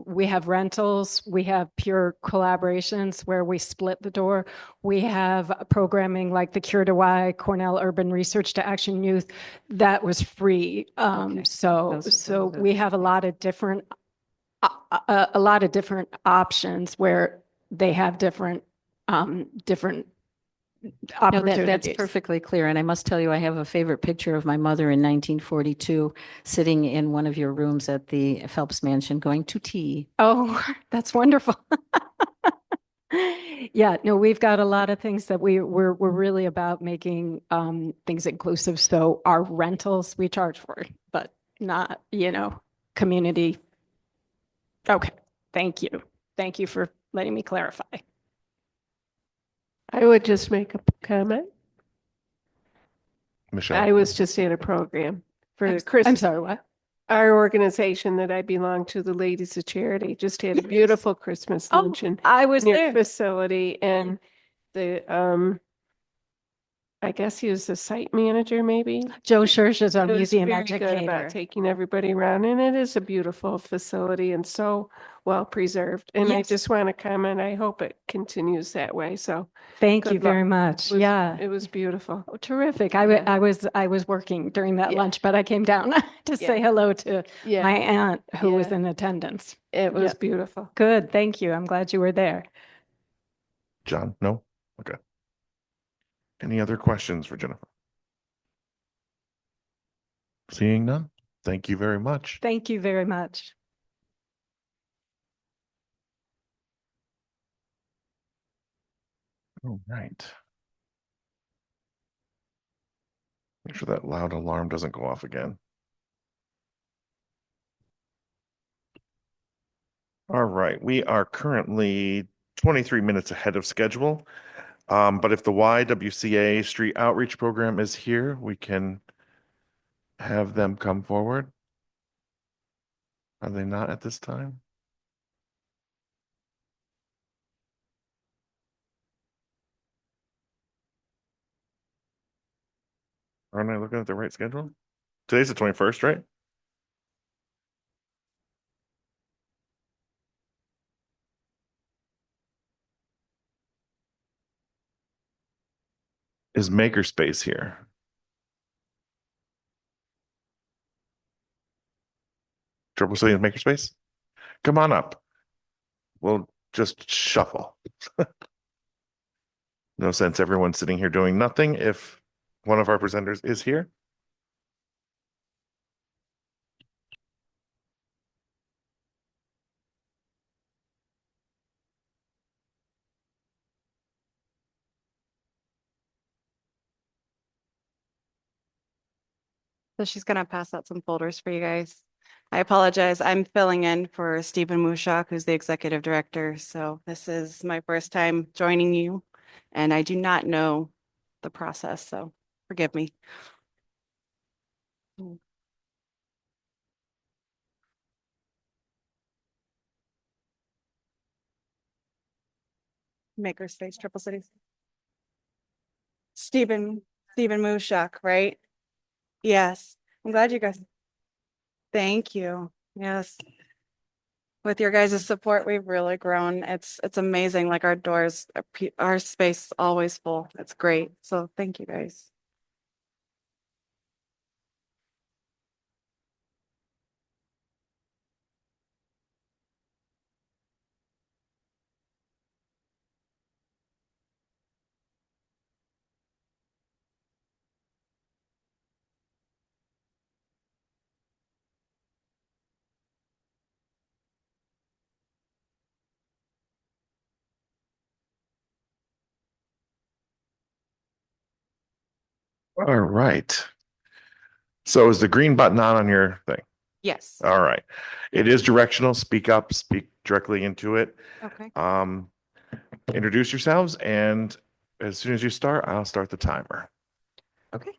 we have rentals, we have pure collaborations where we split the door. We have programming like the Cure to Why, Cornell Urban Research to Action Youth, that was free. Okay. So we have a lot of different options where they have different No, opportunities. that's perfectly clear. And I must tell you, I have a favorite picture of my mother in 1942 sitting in one of your rooms at the Phelps Mansion going to tea. Oh, that's wonderful. Yeah, no, we've got a lot of things that we're really about making things inclusive. So our rentals we charge for, but not, community. Okay, thank you. Thank you for letting me clarify. I would just make a comment. Michelle. I was just in a program for I'm Christmas. sorry, what? Our organization that I belong to, the Ladies of Charity, just had a beautiful Christmas Oh, luncheon I was near there. facility, and the I guess he was the site manager, maybe. Joe Schurz is our He was museum very good educator. about taking everybody around, and it is a beautiful facility and so well preserved. And I Yes. just want to comment, I hope it continues that way. So Thank good you very luck. much. It was- Yeah. It was beautiful. Oh, terrific. Yeah. I was working during that Yeah. lunch, but I came down to say Yeah. hello to Yeah, my aunt who was Yeah. in attendance. it was Yeah. beautiful. Good. Thank you. I'm glad you were there. John, no? Okay. Any other questions for Jennifer? Seeing none? Thank you very much. Thank you very much. All right. Make sure that loud alarm doesn't go off again. All right, we are currently 23 minutes ahead of schedule. But if the YWCA Street Outreach Program is here, we can have them come forward. Are they not at this time? Aren't I looking at the right schedule? Today's the 21st, right? Is Makerspace here? Triple C is Makerspace? Come on up. We'll just shuffle. No sense everyone sitting here doing nothing if one of our presenters is here. So she's gonna pass out some folders for you guys. I apologize. I'm filling in for Stephen Mushak, who's the executive director. So this is my first time joining you, and I do not know the process, so forgive me. Makerspace, Triple Cities. Stephen Mushak, right? Yes. I'm glad you guys. Thank you. Yes. With your guys' support, we've really grown. It's amazing. Like our doors, our space is always full. It's great. So thank you guys. All right. So is the green button on your thing? Yes. All right. It is directional. Speak up, speak directly into it. Okay. Introduce yourselves, and as soon as you start, I'll start the timer. Okay.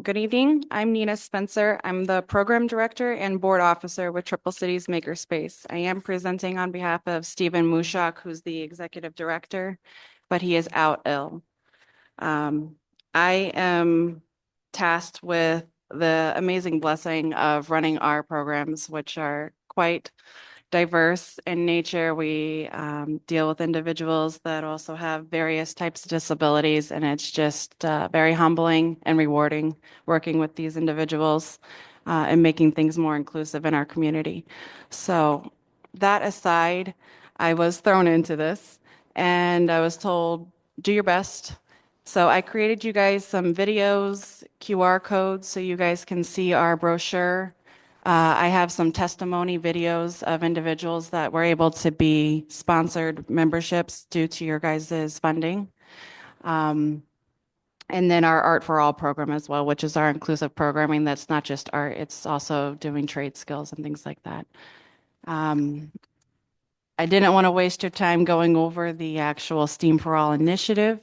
Good evening. I'm Nina Spencer. I'm the program director and board officer with Triple Cities Makerspace. I am presenting on behalf of Stephen Mushak, who's the executive director, but he is out ill. I am tasked with the amazing blessing of running our programs, which are quite diverse in nature. We deal with individuals that also have various types of disabilities, and it's just very humbling and rewarding working with these individuals and making things more inclusive in our community. So that aside, I was thrown into this and I was told, do your best. So I created you guys some videos, QR codes, so you guys can see our brochure. I have some testimony videos of individuals that were able to be sponsored memberships due to your guys' funding. And then our Art for All program as well, which is our inclusive programming. That's not just art, it's also doing trade skills and things like that. I didn't want to waste your time going over the actual STEAM for All initiative.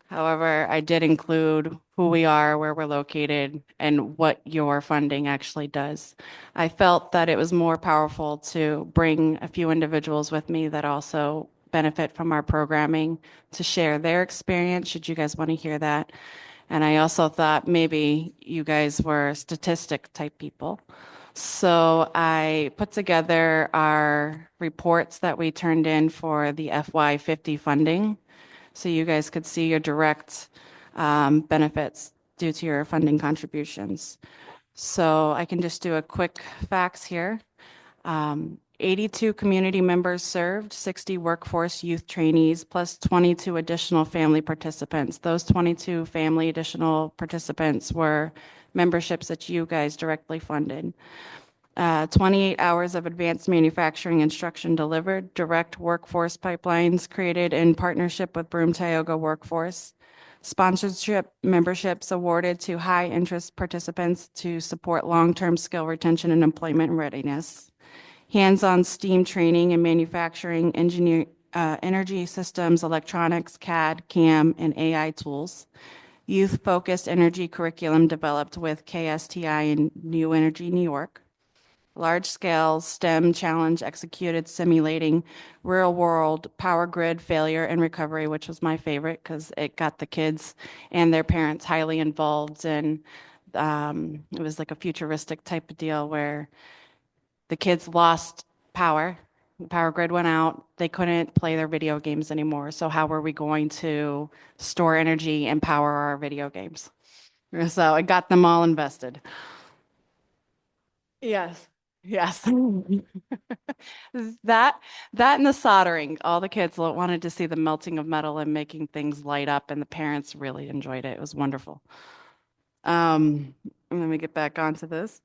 However, I did include who we are, where we're located, and what your funding actually does. I felt that it was more powerful to bring a few individuals with me that also benefit from our programming to share their experience, should you guys want to hear that. And I also thought maybe you guys were statistic type people. So I put together our reports that we turned in for the FY50 funding, so you guys could see your direct benefits due to your funding contributions. So I can just do a quick facts here. 82 community members served, 60 workforce youth trainees, plus 22 additional family participants. Those 22 family additional participants were memberships that you guys directly funded. 28 hours of advanced manufacturing instruction delivered, direct workforce pipelines created in partnership with Broome Tioga Workforce, sponsorship memberships awarded to high interest participants to support long-term skill retention and employment readiness, hands-on STEAM training in manufacturing, energy systems, electronics, CAD, CAM, and AI tools, youth-focused energy curriculum developed with KSTI and New Energy New York, large-scale STEM challenge executed simulating real-world power grid failure and recovery, which was my favorite because it got the kids and their parents highly involved. And it was like a futuristic type of deal where the kids lost power. The power grid went out. They couldn't play their video games anymore. So how were we going to store energy and power our video games? So it got them all invested. Yes. Yes. That and the soldering. All the kids wanted to see the melting of metal and making things light up, and the parents really enjoyed it. It was wonderful. Let me get back onto this.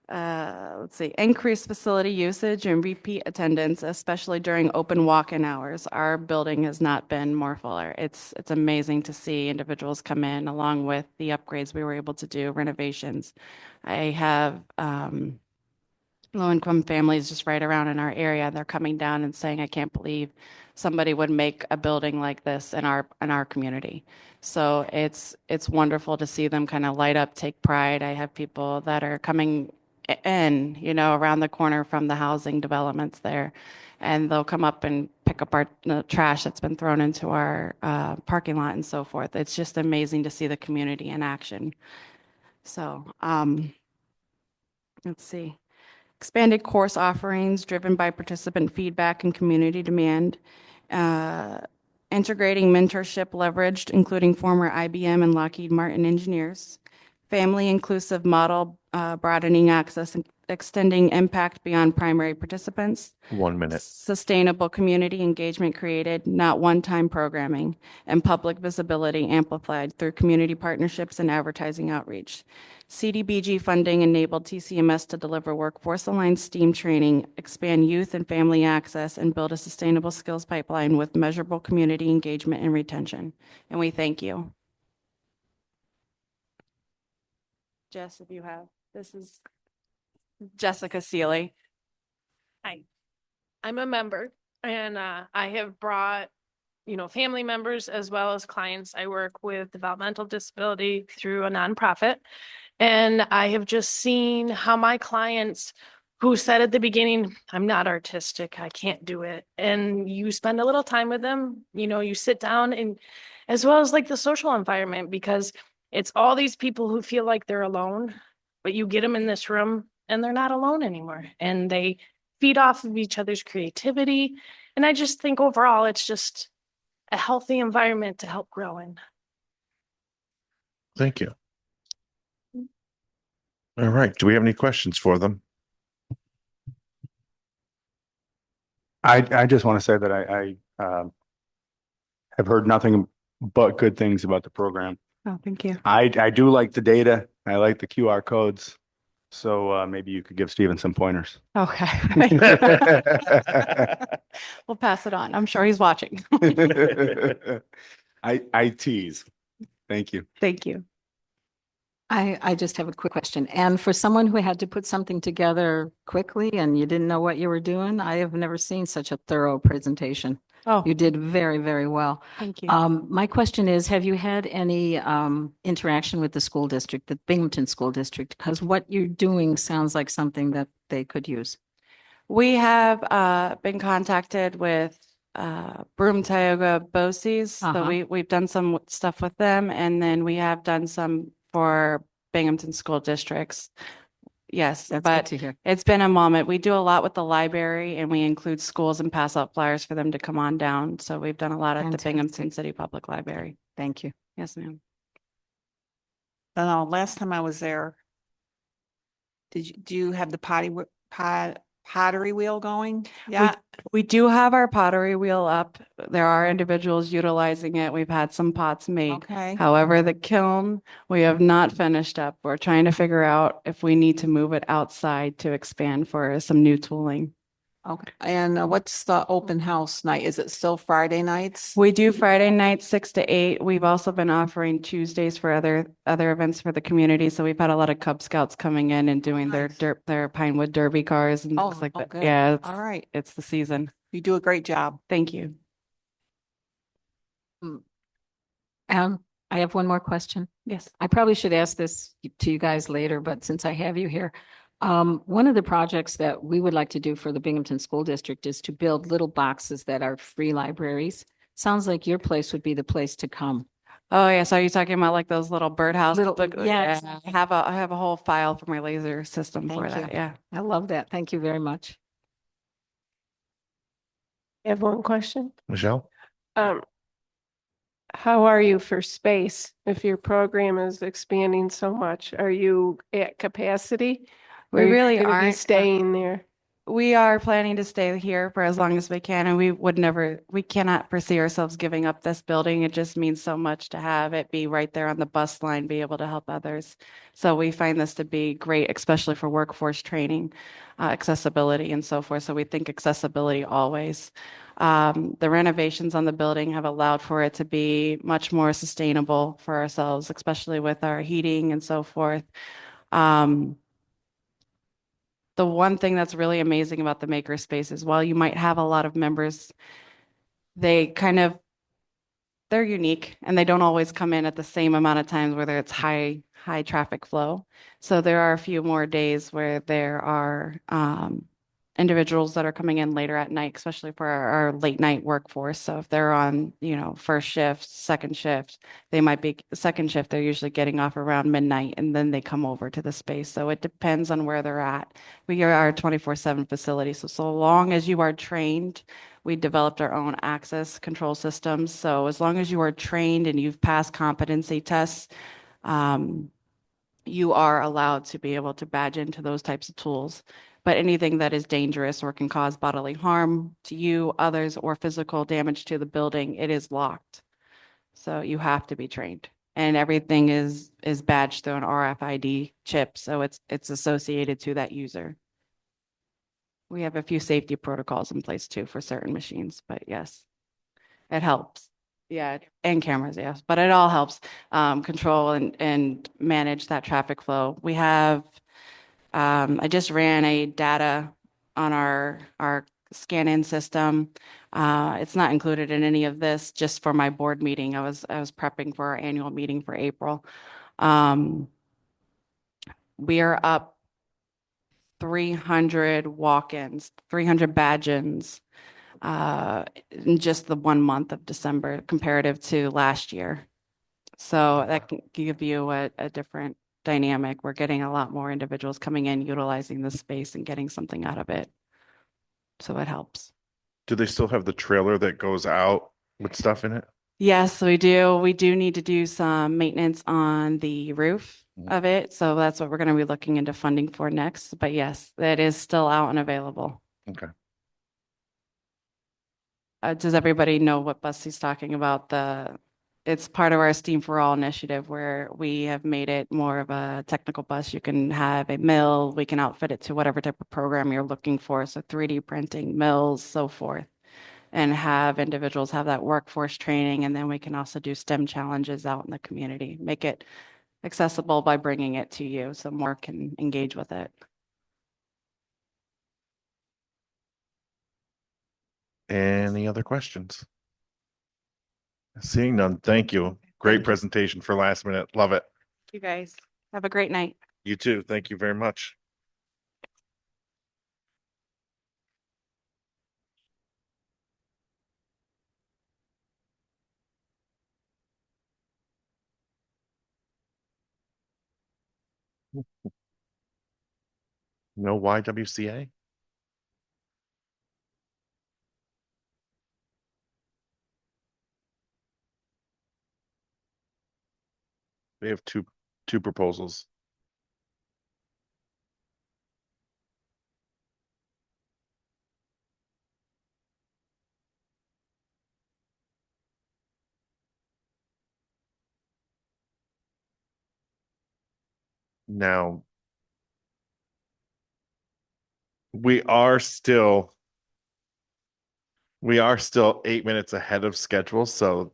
Let's see, increased facility usage and repeat attendance, especially during open walk-in hours. Our building has not been more fuller. It's amazing to see individuals come in along with the upgrades we were able to do, renovations. I have low-income families just right around in our area. They're coming down and saying, I can't believe somebody would make a building like this in our community. So it's wonderful to see them kind of light up, take pride. I have people that are coming in, around the corner from the housing developments there, and they'll come up and pick up the trash that's been thrown into our parking lot and so forth. It's just amazing to see the community in action. So let's see. Expanded course offerings driven by participant feedback and community demand. Integrating mentorship leveraged, including former IBM and Lockheed Martin engineers. Family inclusive model, broadening access and extending impact beyond primary participants. 1 minute. Sustainable community engagement created, not one-time programming, and public visibility amplified through community partnerships and advertising outreach. CDBG funding enabled TCMS to deliver workforce-aligned STEAM training, expand youth and family access, and build a sustainable skills pipeline with measurable community engagement and retention. And we thank you. Jess, if you have, this is Jessica Seeley. Hi, I'm a member and I have brought, family members as well as clients. I work with developmental disability through a nonprofit. And I have just seen how my clients who said at the beginning, I'm not artistic, I can't do it. And you spend a little time with them, you sit down and as well as like the social environment, because it's all these people who feel like they're alone, but you get them in this room and they're not alone anymore. And they feed off of each other's creativity. And I just think overall, it's just a healthy environment to help grow in. Thank you. All right. Do we have any questions for them? I just want to say that I have heard nothing but good things about the program. Oh, thank you. I do like the data. I like the QR codes. So maybe you could give Steven some pointers. Okay. We'll pass it on. I'm sure he's watching. I tease. Thank you. Thank you. I just have a quick question. And for someone who had to put something together quickly and you didn't know what you were doing, I have never seen such a thorough presentation. Oh, You did very, very well. thank you. My question is, have you had any interaction with the school district, the Binghamton School District? Because what you're doing sounds like something that they could use. We have been contacted with Broome, Tioga, BOCES. So Uh-huh. we've done some stuff with them, and then we have done some for Binghamton school districts. Yes, That's good but to hear. it's been a moment. We do a lot with the library, and we include schools and pass out flyers for them to come on down. So we've done a lot at the Fantastic. Binghamton City Public Library. Thank you. Yes, ma'am. Last time I was there, do you have the pottery wheel going? Yeah. We do have our pottery wheel up. There are individuals utilizing it. We've had some pots made. Okay. However, the kiln, we have not finished up. We're trying to figure out if we need to move it outside to expand for some new tooling. Okay. And what's the open house night? Is it still Friday nights? We do Friday nights 6 to 8. We've also been offering Tuesdays for other events for the community. So we've had a lot of Cub Scouts coming in and doing Nice. their Pinewood Derby cars and things like that. Good. Yeah, All right. it's the season. You do a great job. Thank you. I have one more question. Yes. I probably should ask this to you guys later, but since I have you here, one of the projects that we would like to do for the Binghamton School District is to build little boxes that are free libraries. Sounds like your place would be the place to come. Oh, yeah. So are you talking about like those little birdhouse? Yes. Yeah. I have a whole file for my laser system for Thank you. that. Yeah. I love that. Thank you very much. I have one question. Michelle? How are you for space? If your program is expanding so much, are you at capacity? We Or are you really gonna be aren't. staying there. We are planning to stay here for as long as we can, and we cannot foresee ourselves giving up this building. It just means so much to have it be right there on the bus line, be able to help others. So we find this to be great, especially for workforce training, accessibility and so forth. So we think accessibility always. The renovations on the building have allowed for it to be much more sustainable for ourselves, especially with our heating and so forth. The one thing that's really amazing about the maker space is while you might have a lot of members, they're unique and they don't always come in at the same amount of times, whether it's high traffic flow. So there are a few more days where there are individuals that are coming in later at night, especially for our late night workforce. So if they're on, first shift, second shift, they might be second shift, they're usually getting off around midnight and then they come over to the space. So it depends on where they're at. We are a 24/7 facility. So long as you are trained, we developed our own access control systems. So as long as you are trained and you've passed competency tests, you are allowed to be able to badge into those types of tools. But anything that is dangerous or can cause bodily harm to you, others, or physical damage to the building, it is locked. So you have to be trained. And everything is badged through an RFID chip, so it's associated to that user. We have a few safety protocols in place too for certain machines, but yes, it helps. Yeah, and cameras, yes, but it all helps control and manage that traffic flow. We have I just ran a data on our scan-in system. It's not included in any of this, just for my board meeting. I was prepping for our annual meeting for April. We are up 300 walk-ins, 300 badge-ins in just the 1 month of December comparative to last year. So that can give you a different dynamic. We're getting a lot more individuals coming in, utilizing the space and getting something out of it. So it helps. Do they still have the trailer that goes out with stuff in it? Yes, we do. We do need to do some maintenance on the roof of it. So that's what we're going to be looking into funding for next. But yes, that is still out and available. Okay. Does everybody know what bus he's talking about? It's part of our STEAM for All initiative where we have made it more of a technical bus. You can have a mill, we can outfit it to whatever type of program you're looking for. So 3D printing, mills, so forth, and have individuals have that workforce training. And then we can also do STEM challenges out in the community, make it accessible by bringing it to you so more can engage with it. Any other questions? Seeing none, thank you. Great presentation for last minute. Love it. You guys have a great night. You too. Thank you very much. No YWCA? They have two proposals. Now, we are still 8 minutes ahead of schedule, so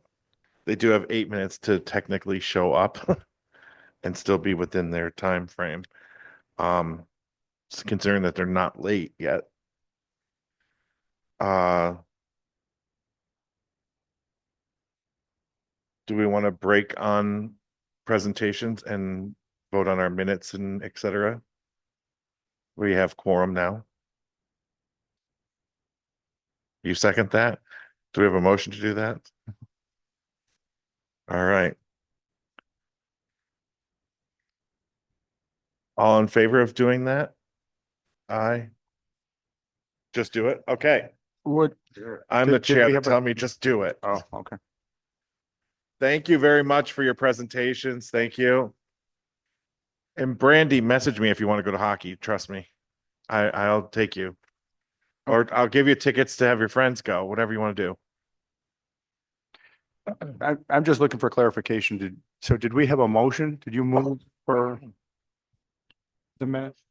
they do have 8 minutes to technically show up and still be within their time frame. Considering that they're not late yet. Do we want to break on presentations and vote on our minutes and et cetera? We have quorum now. You second that? Do we have a motion to do that? All right. All in favor of doing that? Aye. Just do it? Okay. What? I'm the Did we chair. have a- Tell me, just do it. Oh, okay. Thank you very much for your presentations. Thank you. And Brandy, message me if you want to go to hockey. Trust me. I'll take you. Or I'll give you tickets to have your friends go, whatever you want to do. I'm just looking for clarification. Did we have a motion? Did you move for the minutes?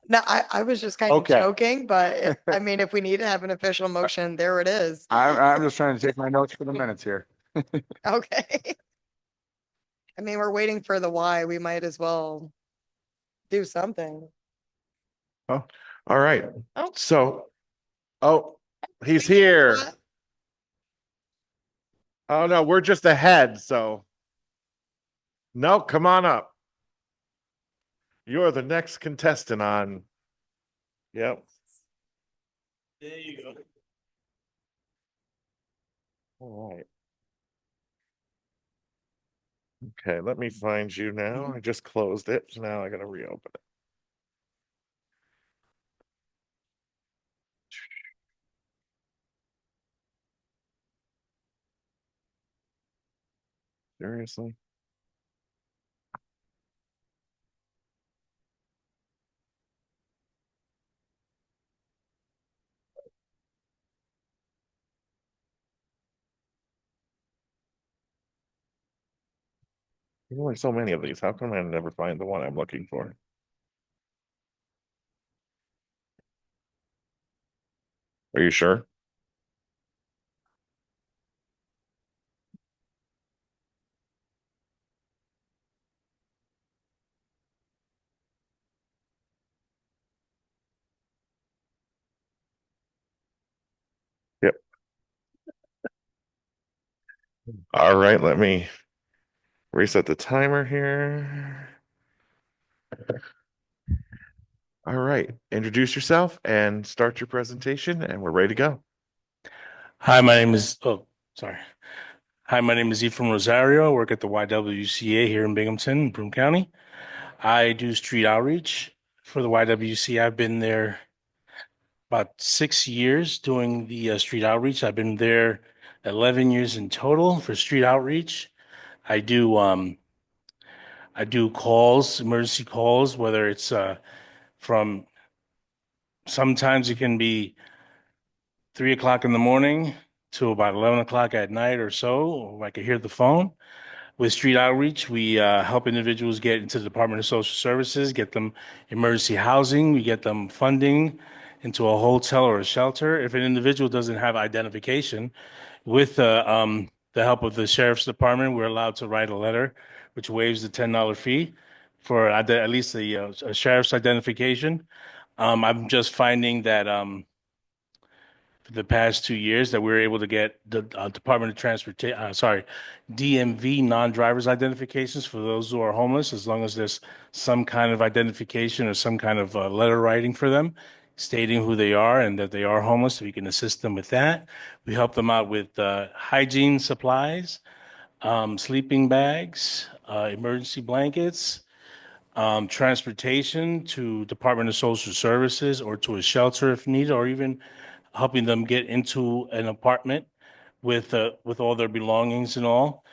No, I was just kind of Okay. joking, but I mean, if we need to have an official motion, there it is. I'm just trying to take my notes for the minutes here. Okay. I mean, we're waiting for the why. We might as well do something. Oh, all right. Oh. So, he's here. Oh no, we're just ahead. So, no, come on up. You're the next contestant on. Yep. There you go. All right. Okay, let me find you now. I just closed it. So now I gotta reopen it. Seriously? There's only so many of these. How come I never find the one I'm looking for? Are you sure? All right, let me reset the timer here. All right, introduce yourself and start your presentation, and we're ready to go. Hi, my name is, sorry. Hi, my name is Ephraim Rosario. I work at the YWCA here in Binghamton, Broome County. I do street outreach for the YWCA. I've been there about 6 years doing the street outreach. I've been there 11 years in total for street outreach. I do calls, emergency calls, whether it's from sometimes it can be 3 o'clock in the morning to about 11 o'clock at night or so. I can hear the phone. With street outreach, we help individuals get into the Department of Social Services, get them emergency housing, we get them funding into a hotel or a shelter. If an individual doesn't have identification, with the help of the Sheriff's Department, we're allowed to write a letter which waives the $10 fee for at least a sheriff's identification. I'm just finding that for the past 2 years that we were able to get the Department of Transportation, DMV non-driver's identifications for those who are homeless, as long as there's some kind of identification or some kind of letter writing for them stating who they are and that they are homeless, so we can assist them with that. We help them out with hygiene supplies, sleeping bags, emergency blankets, transportation to Department of Social Services or to a shelter if needed, or even helping them get into an apartment with all their belongings and all.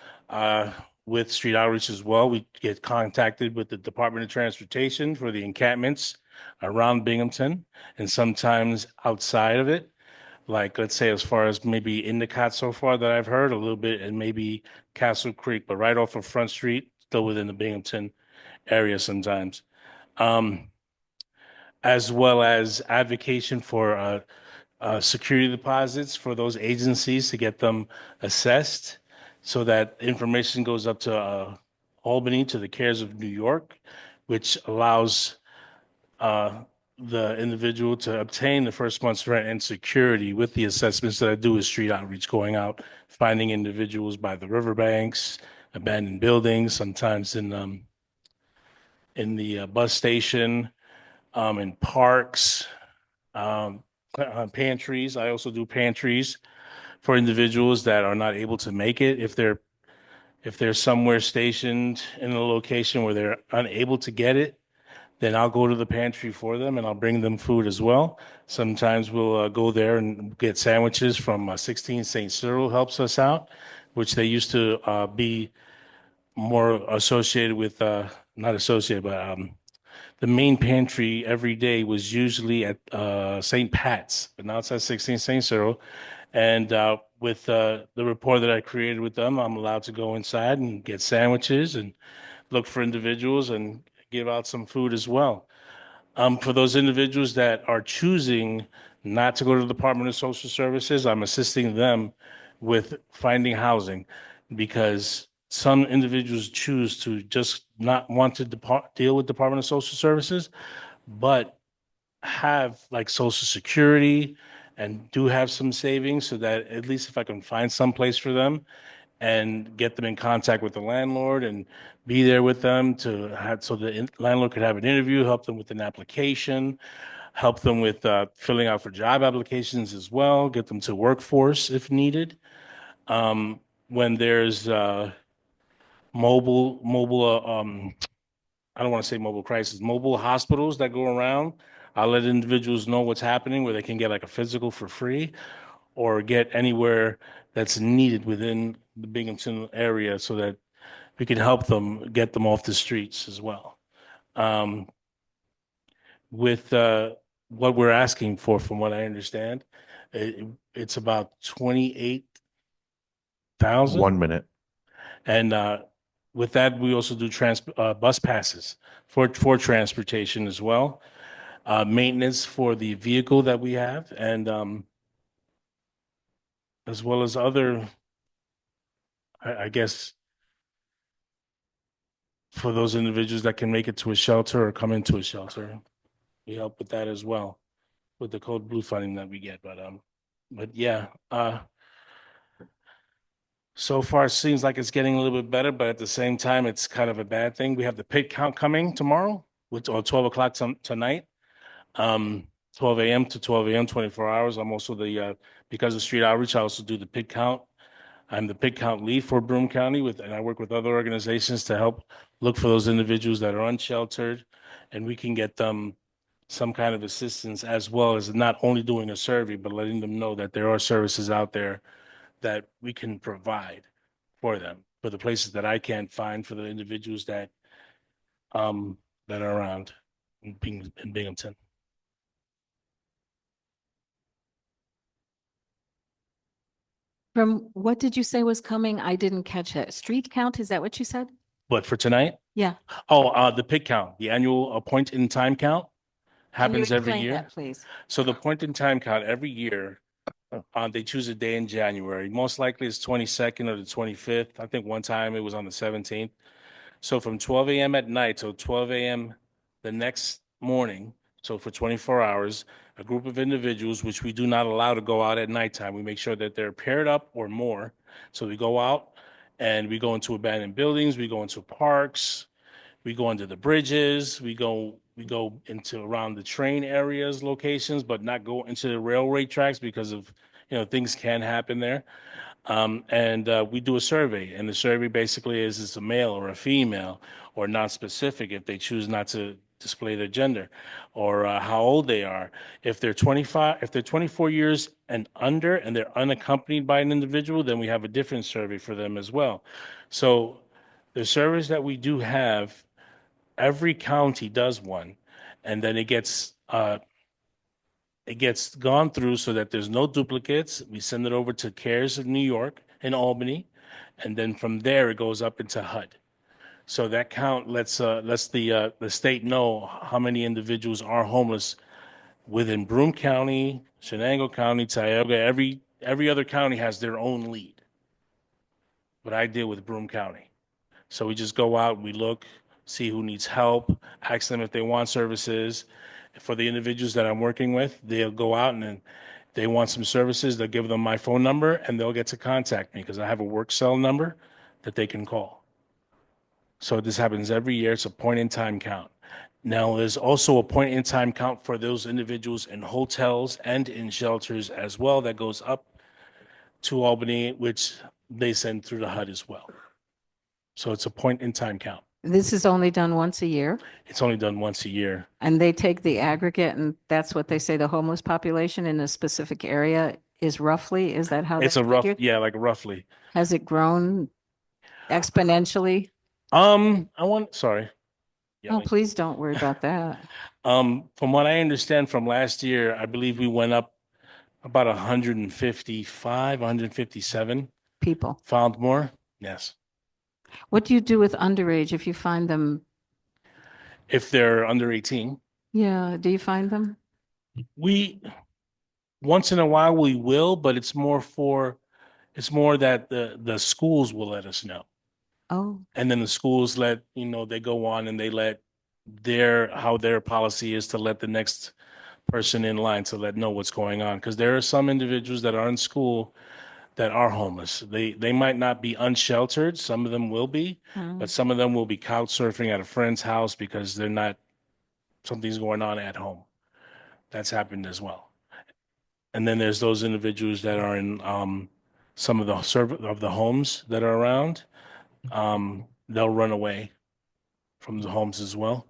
With street outreach as well, we get contacted with the Department of Transportation for the encampments around Binghamton and sometimes outside of it. Like, let's say, as far as maybe Endicott so far that I've heard a little bit, and maybe Castle Creek, but right off of Front Street, still within the Binghamton area sometimes. As well as advocacy for security deposits for those agencies to get them assessed so that information goes up to Albany, to the cares of New York, which allows the individual to obtain the first month's rent and security with the assessments that I do with street outreach, going out, finding individuals by the riverbanks, abandoned buildings, sometimes in the bus station, in parks, pantries. I also do pantries for individuals that are not able to make it. If they're somewhere stationed in a location where they're unable to get it, then I'll go to the pantry for them and I'll bring them food as well. Sometimes we'll go there and get sandwiches from 16 St. Cyril helps us out, which they used to be more associated with, not associated, but the main pantry every day was usually at St. Pat's, but now it's at 16 St. Cyril. And with the rapport that I created with them, I'm allowed to go inside and get sandwiches and look for individuals and give out some food as well. For those individuals that are choosing not to go to the Department of Social Services, I'm assisting them with finding housing because some individuals choose to just not want to deal with Department of Social Services, but have like Social Security and do have some savings so that at least if I can find some place for them and get them in contact with the landlord and be there with them to have, so the landlord could have an interview, help them with an application, help them with filling out for job applications as well, get them to workforce if needed. When there's I don't want to say mobile crisis, mobile hospitals that go around, I'll let individuals know what's happening where they can get like a physical for free or get anywhere that's needed within the Binghamton area so that we can help them get them off the streets as well. With what we're asking for, from what I understand, it's about 28,000. 1 minute. And with that, we also do bus passes for transportation as well, maintenance for the vehicle that we have, and as well as other, I guess, for those individuals that can make it to a shelter or come into a shelter, we help with that as well, with the Code Blue funding that we get. But yeah. So far, it seems like it's getting a little bit better, but at the same time, it's kind of a bad thing. We have the pit count coming tomorrow, or 12 o'clock tonight. 12 a.m. to 12 a.m., 24 hours. I'm also because of street outreach, I also do the pit count. I'm the pit count lead for Broome County and I work with other organizations to help look for those individuals that are unsheltered, and we can get them some kind of assistance, as well as not only doing a survey, but letting them know that there are services out there that we can provide for them, for the places that I can't find, for the individuals that that are around in Binghamton. From what did you say was coming? I didn't catch it. Street count, is that what you said? But for tonight? Yeah. Oh, the pit count, the annual point in time count Can you happens every explain year. that, please? So the point in time count every year, they choose a day in January. Most likely it's 22nd or the 25th. I think one time it was on the 17th. So from 12 a.m. at night till 12 a.m. the next morning, so for 24 hours, a group of individuals, which we do not allow to go out at nighttime, we make sure that they're paired up or more. So we go out and we go into abandoned buildings, we go into parks, we go under the bridges, we go into around the train areas, locations, but not go into the railway tracks because of, things can happen there. We do a survey, and the survey basically is it's a male or a female or non-specific if they choose not to display their gender, or how old they are. If they're 24 years and under, and they're unaccompanied by an individual, then we have a different survey for them as well. So the surveys that we do have, every county does one, and then it gets gone through so that there's no duplicates. We send it over to CARES in New York and Albany, and then from there it goes up into HUD. So that count lets the state know how many individuals are homeless within Broome County, Shenango County, Tioga. Every other county has their own lead, but I deal with Broome County. So we just go out, we look, see who needs help, ask them if they want services. For the individuals that I'm working with, they'll go out and then they want some services, they'll give them my phone number and they'll get to contact me because I have a work cell number that they can call. So this happens every year. It's a point in time count. Now, there's also a point in time count for those individuals in hotels and in shelters as well that goes up to Albany, which they send through the HUD as well. So it's a point in time count. This is only done once a year, It's only done once a year. and they take the aggregate, and that's what they say the homeless population in a specific area is roughly, is that how It's they a rough, figured? yeah, like roughly. Has it grown exponentially? Sorry. Yeah, Oh, please don't worry about that. from what I understand from last year, I believe we went up about 155, 157. People. Found more? Yes. What do you do with underage if you find them? If they're under 18. Yeah, do you find them? Once in a while we will, but it's more that the schools will let us know. Oh, And then the schools they go on and they let how their policy is to let the next person in line to know what's going on. Because there are some individuals that are in school that are homeless. They might not be unsheltered. Some of them will be, but some of them will be couch surfing at a friend's house because something's going on at home. That's happened as well. And then there's those individuals that are in some of the homes that are around. They'll run away from the homes as well.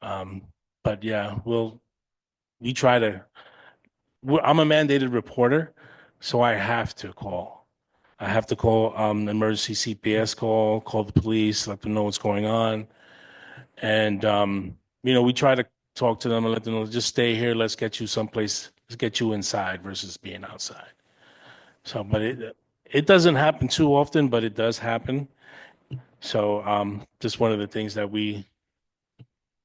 But yeah, we try to. I'm a mandated reporter, so I have to call. I have to call emergency CPS call the police, let them know what's going on, and we try to talk to them and let them know just stay here. Let's get you someplace. Let's get you inside versus being outside. So, but it doesn't happen too often, but it does happen. So just one of the things that we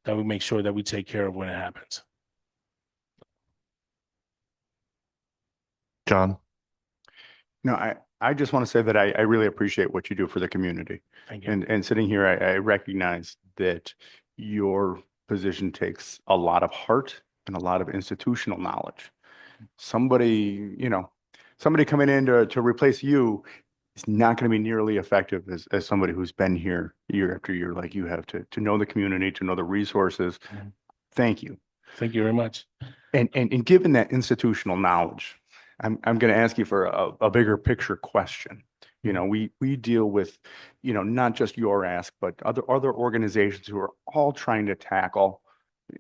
make sure that we take care of when it happens. John. No, I just want to say that I really appreciate what you do for the community. Thank you. And sitting here, I recognize that your position takes a lot of heart and a lot of institutional knowledge. Somebody coming in to replace you, not going to be nearly effective as somebody who's been here year after year like you have to know the community, to know the resources. Thank you. Thank you very much. And given that institutional knowledge, I'm going to ask you for a bigger picture question. You know, we deal with, you know, not just your ask, but other organizations who are all trying to tackle,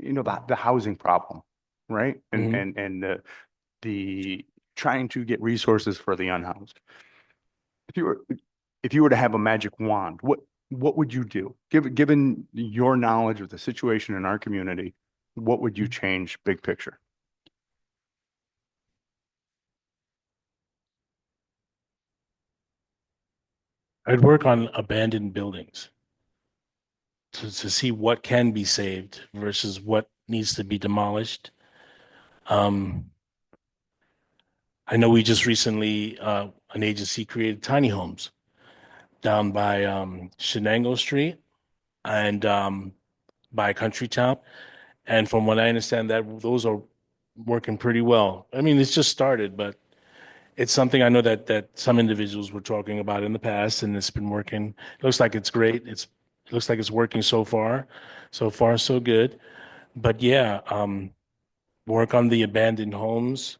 you know, the housing problem, right? And the trying to get resources for the unhoused. If you were to have a magic wand, what would you do? Given your knowledge of the situation in our community, what would you change big picture? I'd work on abandoned buildings to see what can be saved versus what needs to be demolished. I know we just recently, an agency created tiny homes down by Shenango Street and by Country Town. And from what I understand, that those are working pretty well. I mean, it's just started, but it's something I know that some individuals were talking about in the past, and it's been working. It looks like it's great. It looks like it's working so far. So far, so good. But yeah, work on the abandoned homes,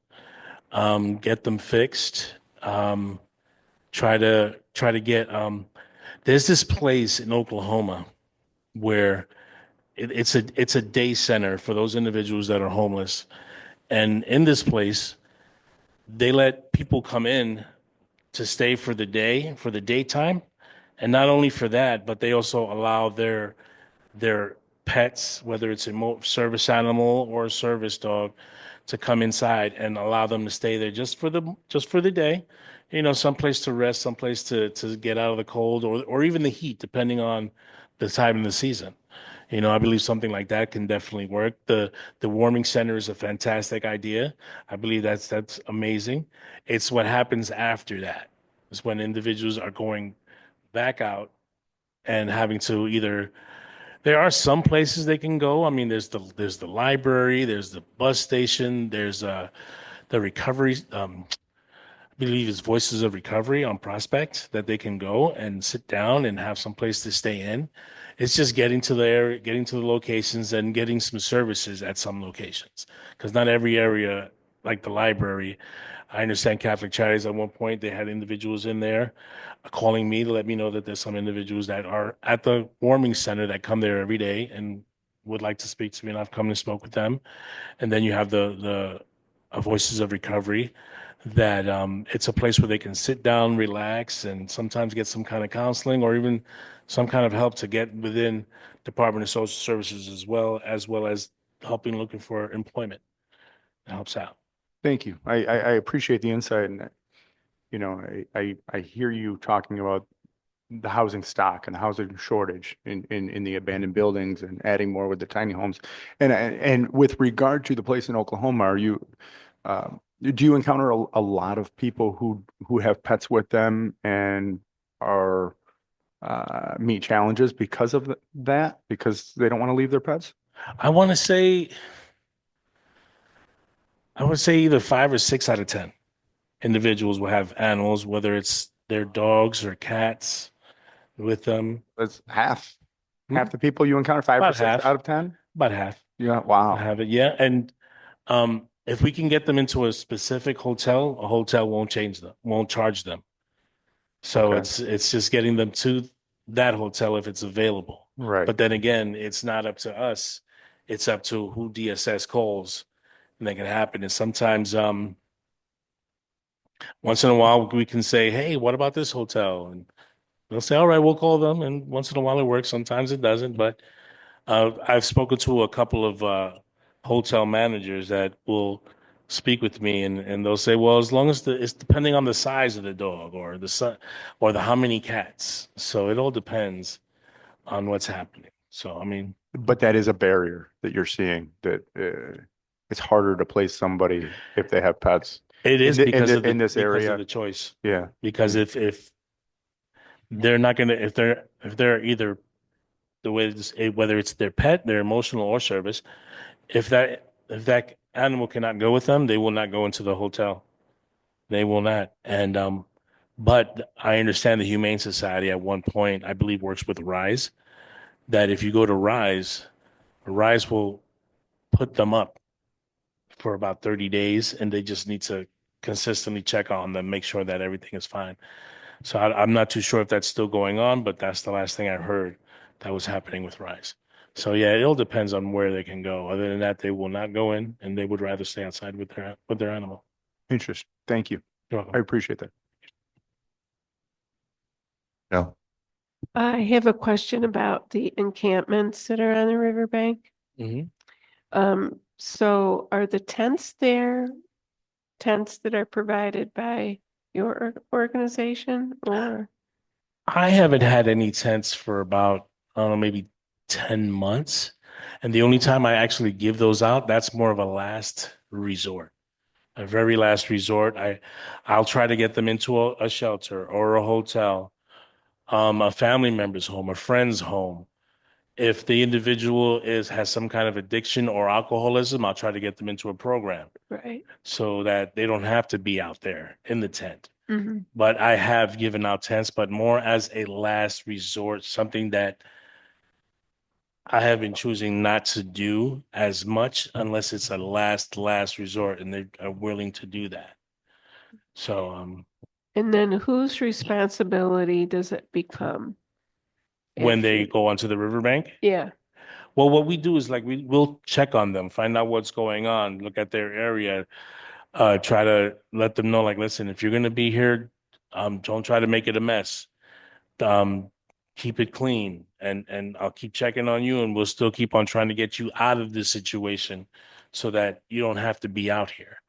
get them fixed. Try to get. There's this place in Oklahoma where it's a day center for those individuals that are homeless, and in this place, they let people come in to stay for the day, for the daytime. And not only for that, but they also allow their pets, whether it's a service animal or a service dog, to come inside and allow them to stay there just for the day. You know, someplace to rest, someplace to get out of the cold or even the heat, depending on the time of the season. You know, I believe something like that can definitely work. The warming center is a fantastic idea. I believe that's amazing. It's what happens after that. It's when individuals are going back out and having to either, there are some places they can go. I mean, there's the library, there's the bus station, there's the recovery, I believe it's Voices of Recovery on Prospect that they can go and sit down and have some place to stay in. It's just getting to the locations and getting some services at some locations. Because not every area, like the library, I understand Catholic Charities at one point, they had individuals in there calling me to let me know that there's some individuals that are at the warming center that come there every day and would like to speak to me, and I've come and spoke with them. And then you have the Voices of Recovery, that it's a place where they can sit down, relax, and sometimes get some kind of counseling or even some kind of help to get within Department of Social Services as well as helping looking for employment. It helps out. Thank you. I appreciate the insight, and you know, I hear you talking about the housing stock and the housing shortage in the abandoned buildings and adding more with the tiny homes. And with regard to the place in Oklahoma, are you do you encounter a lot of people who have pets with them and are meet challenges because of that, because they don't want to leave their pets? I would say either 5 or 6 out of 10 individuals will have animals, whether it's their dogs or cats with them. That's half the people you encounter, 5 or 6 out of 10? About half. Yeah, wow. Have it, yeah. And if we can get them into a specific hotel, a hotel won't charge them. So it's just getting them to that hotel if it's available. Right. But then again, it's not up to us. It's up to who DSS calls, and that can happen. And sometimes once in a while we can say, hey, what about this hotel? And they'll say, all right, we'll call them. And once in a while it works. Sometimes it doesn't. But I've spoken to a couple of hotel managers that will speak with me, and they'll say, well, as long as it's depending on the size of the dog or the how many cats. So it all depends on what's happening. So, I mean, but that is a barrier that you're seeing, that it's harder to place somebody if they have pets. It is because of this area of the choice. Yeah. Because if they're not gonna, if they're either the way whether it's their pet, their emotional or service, if that animal cannot go with them, they will not go into the hotel. They will not. And But I understand the Humane Society at one point, I believe, works with RISE, that if you go to RISE will put them up for about 30 days, and they just need to consistently check on them, make sure that everything is fine. So I'm not too sure if that's still going on, but that's the last thing I heard that was happening with RISE. So yeah, it all depends on where they can go. Other than that, they will not go in, and they would rather stay outside with their animal. Interesting. Thank you. You're I welcome. appreciate that. No. I have a question about the encampments that are on the riverbank. Mhm. So are the tents there, tents that are provided by your organization or? I haven't had any tents for about, I don't know, maybe 10 months. And the only time I actually give those out, that's more of a last resort, a very last resort. I'll try to get them into a shelter or a hotel, a family member's home, a friend's home. If the individual has some kind of addiction or alcoholism, I'll try to get them into a program Right. so that they don't have to be out there in the tent. Mhm. But I have given out tents, but more as a last resort, something that I have been choosing not to do as much unless it's a last resort and they are willing to do that. So, And then whose responsibility does it become? when if they you- go onto the riverbank, Yeah. well, what we do is like we'll check on them, find out what's going on, look at their area, try to let them know, like, listen, if you're gonna be here, don't try to make it a mess. Um, keep it clean, and I'll keep checking on you, and we'll still keep on trying to get you out of this situation so that you don't have to be out here.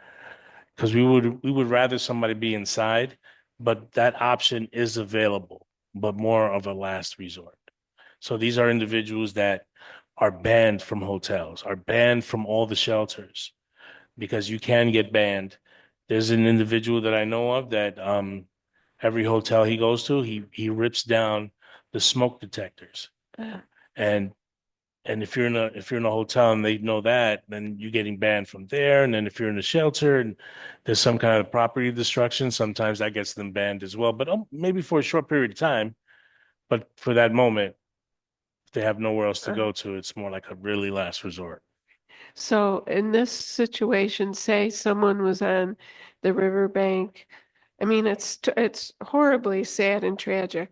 Because we would rather somebody be inside, but that option is available, but more of a last resort. So these are individuals that are banned from hotels, are banned from all the shelters because you can get banned. There's an individual that I know of that every hotel he goes to, he rips down the smoke detectors. Uh, And if you're in a hotel and they know that, then you're getting banned from there. And then if you're in a shelter and there's some kind of property destruction, sometimes that gets them banned as well. But maybe for a short period of time. But for that moment, if they have nowhere else to go to, it's more like a really last resort. So in this situation, say someone was on the riverbank. I mean, it's horribly sad and tragic.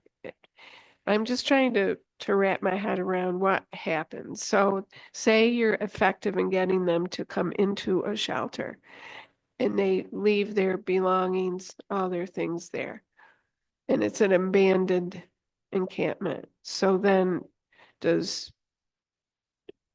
I'm just trying to wrap my head around what happens. So say you're effective in getting them to come into a shelter and they leave their belongings, all their things there. And it's an abandoned encampment. So then does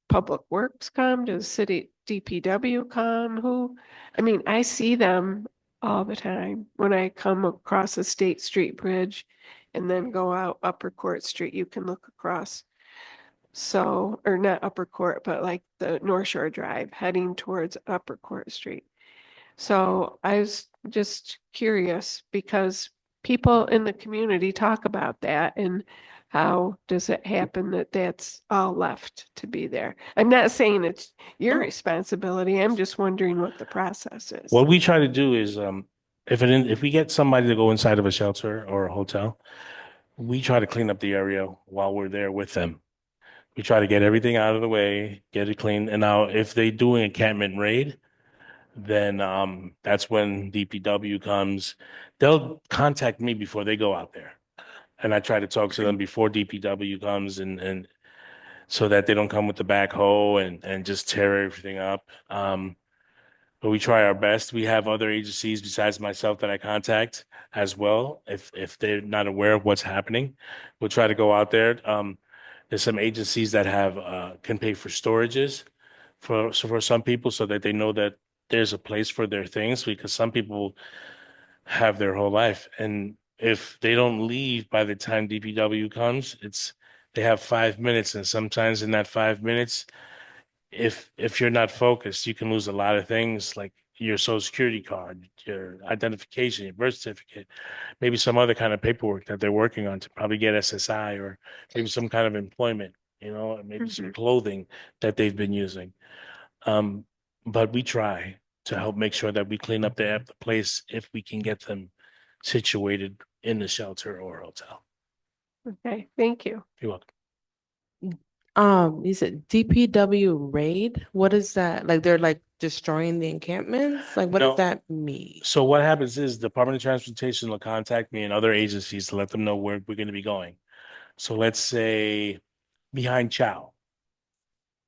Public Works come? Does City DPW come? Who? I mean, I see them all the time when I come across a State Street Bridge and then go out Upper Court Street. You can look across. So, or not Upper Court, but like the North Shore Drive heading towards Upper Court Street. So I was just curious because people in the community talk about that and how does it happen that that's all left to be there? I'm not saying it's your responsibility. I'm just wondering what the process is. What we try to do is, if we get somebody to go inside of a shelter or a hotel, we try to clean up the area while we're there with them. We try to get everything out of the way, get it clean. And now, if they do an encampment raid, then that's when DPW comes. They'll contact me before they go out there, and I try to talk to them before DPW comes, and so that they don't come with the backhoe and just tear everything up. But we try our best. We have other agencies besides myself that I contact as well. If they're not aware of what's happening, we'll try to go out there. There's some agencies that have can pay for storages for some people so that they know that there's a place for their things, because some people have their whole life, and if they don't leave by the time DPW comes, they have 5 minutes, and sometimes in that 5 minutes, if you're not focused, you can lose a lot of things like your social security card, your identification, your birth certificate, maybe some other kind of paperwork that they're working on to probably get SSI, or maybe some kind of employment, maybe some clothing that they've been using. But we try to help make sure that we clean up the place if we can get them situated in the shelter or hotel. Okay, thank you. You're welcome. You said DPW raid? What is that? Like they're like destroying the encampments? Like what No. does that mean? So what happens is the Department of Transportation will contact me and other agencies to let them know where we're going to be going. So let's say behind Chow,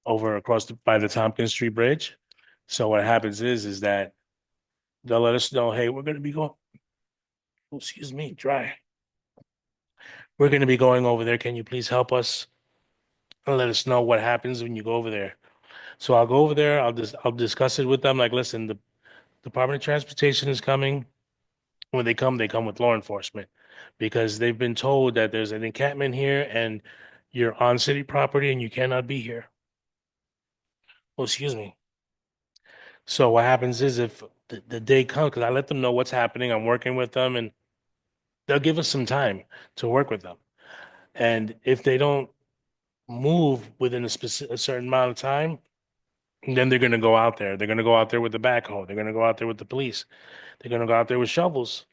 over across by the Tompkins Street Bridge. So what happens is that they'll let us know, hey, we're going to be going. Oh, excuse me, dry. We're going to be going over there. Can you please help us and let us know what happens when you go over there? So I'll go over there. I'll discuss it with them. Like, listen, the Department of Transportation is coming. When they come with law enforcement because they've been told that there's an encampment here and you're on city property and you cannot be here. Oh, excuse me. So what happens is if the day comes, because I let them know what's happening, I'm working with them and they'll give us some time to work with them. And if they don't move within a certain amount of time, then they're going to go out there. They're going to go out there with the backhoe. They're going to go out there with the police. They're going to go out there with shovels.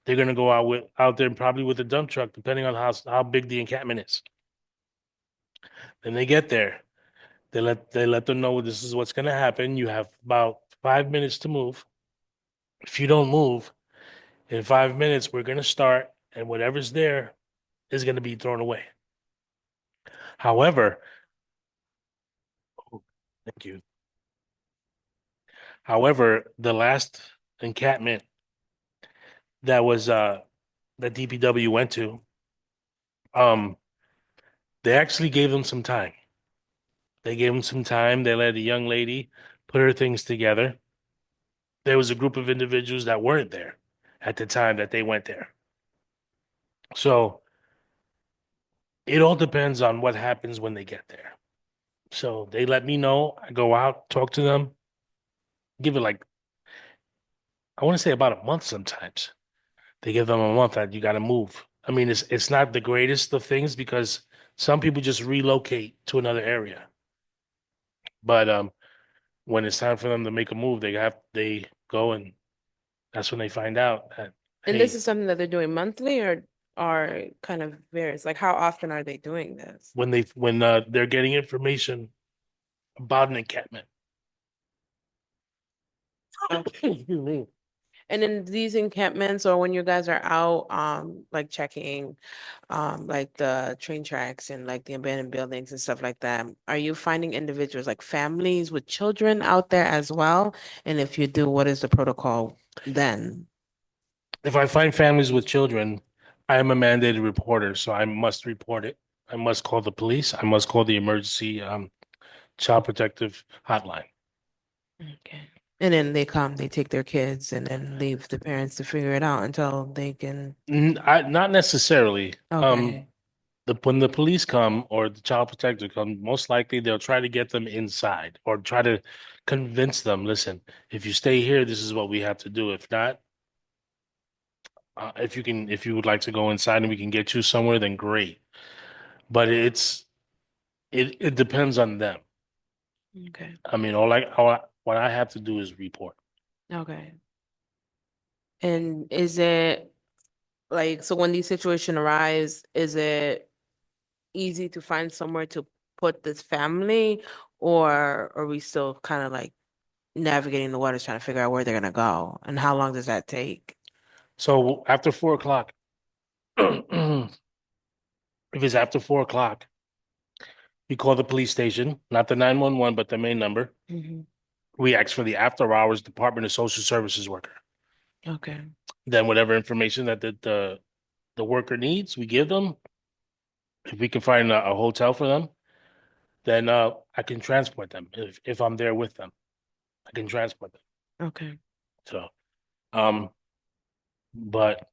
They're going to go out there probably with a dump truck, depending on how big the encampment is. Then they get there. They let them know this is what's going to happen. You have about 5 minutes to move. If you don't move, in 5 minutes, we're going to start, and whatever's there is going to be thrown away. However, thank you. However, the last encampment that was that DPW went to, they actually gave them some time. They gave them some time. They let a young lady put her things together. There was a group of individuals that weren't there at the time that they went there. So it all depends on what happens when they get there. So they let me know. I go out, talk to them, give it like, I want to say about a month sometimes. They give them a month that you got to move. I mean, it's not the greatest of things because some people just relocate to another area. But when it's time for them to make a move, they go and that's when they find out that And hey, this is something that they're doing monthly or kind of varies? Like how often are they doing this? when they're getting information about an encampment. And in these encampments or when you guys are out, like checking, like the train tracks and like the abandoned buildings and stuff like that, are you finding individuals like families with children out there as well? And if you do, what is the protocol then? If I find families with children, I am a mandated reporter, so I must report it. I must call the police. I must call the emergency child protective hotline. Okay. And then they come, they take their kids and then leave the parents to figure it out until they can. Not necessarily. Okay. When the police come or the child protector come, most likely they'll try to get them inside or try to convince them, listen, if you stay here, this is what we have to do. If not, if you would like to go inside and we can get you somewhere, then great. But it depends on them. Okay. I mean, what I have to do is report. Okay. And is it like, so when these situations arise, is it easy to find somewhere to put this family, or are we still kind of like navigating the waters trying to figure out where they're gonna go? And how long does that take? So after 4 o'clock, if it's after 4 o'clock, we call the police station, not the 911, but the main number. Mhm. We ask for the after hours Department of Social Services worker. Okay. Then whatever information that the worker needs, we give them. If we can find a hotel for them, then I can transport them. If I'm there with them, I can transport them. Okay. So, but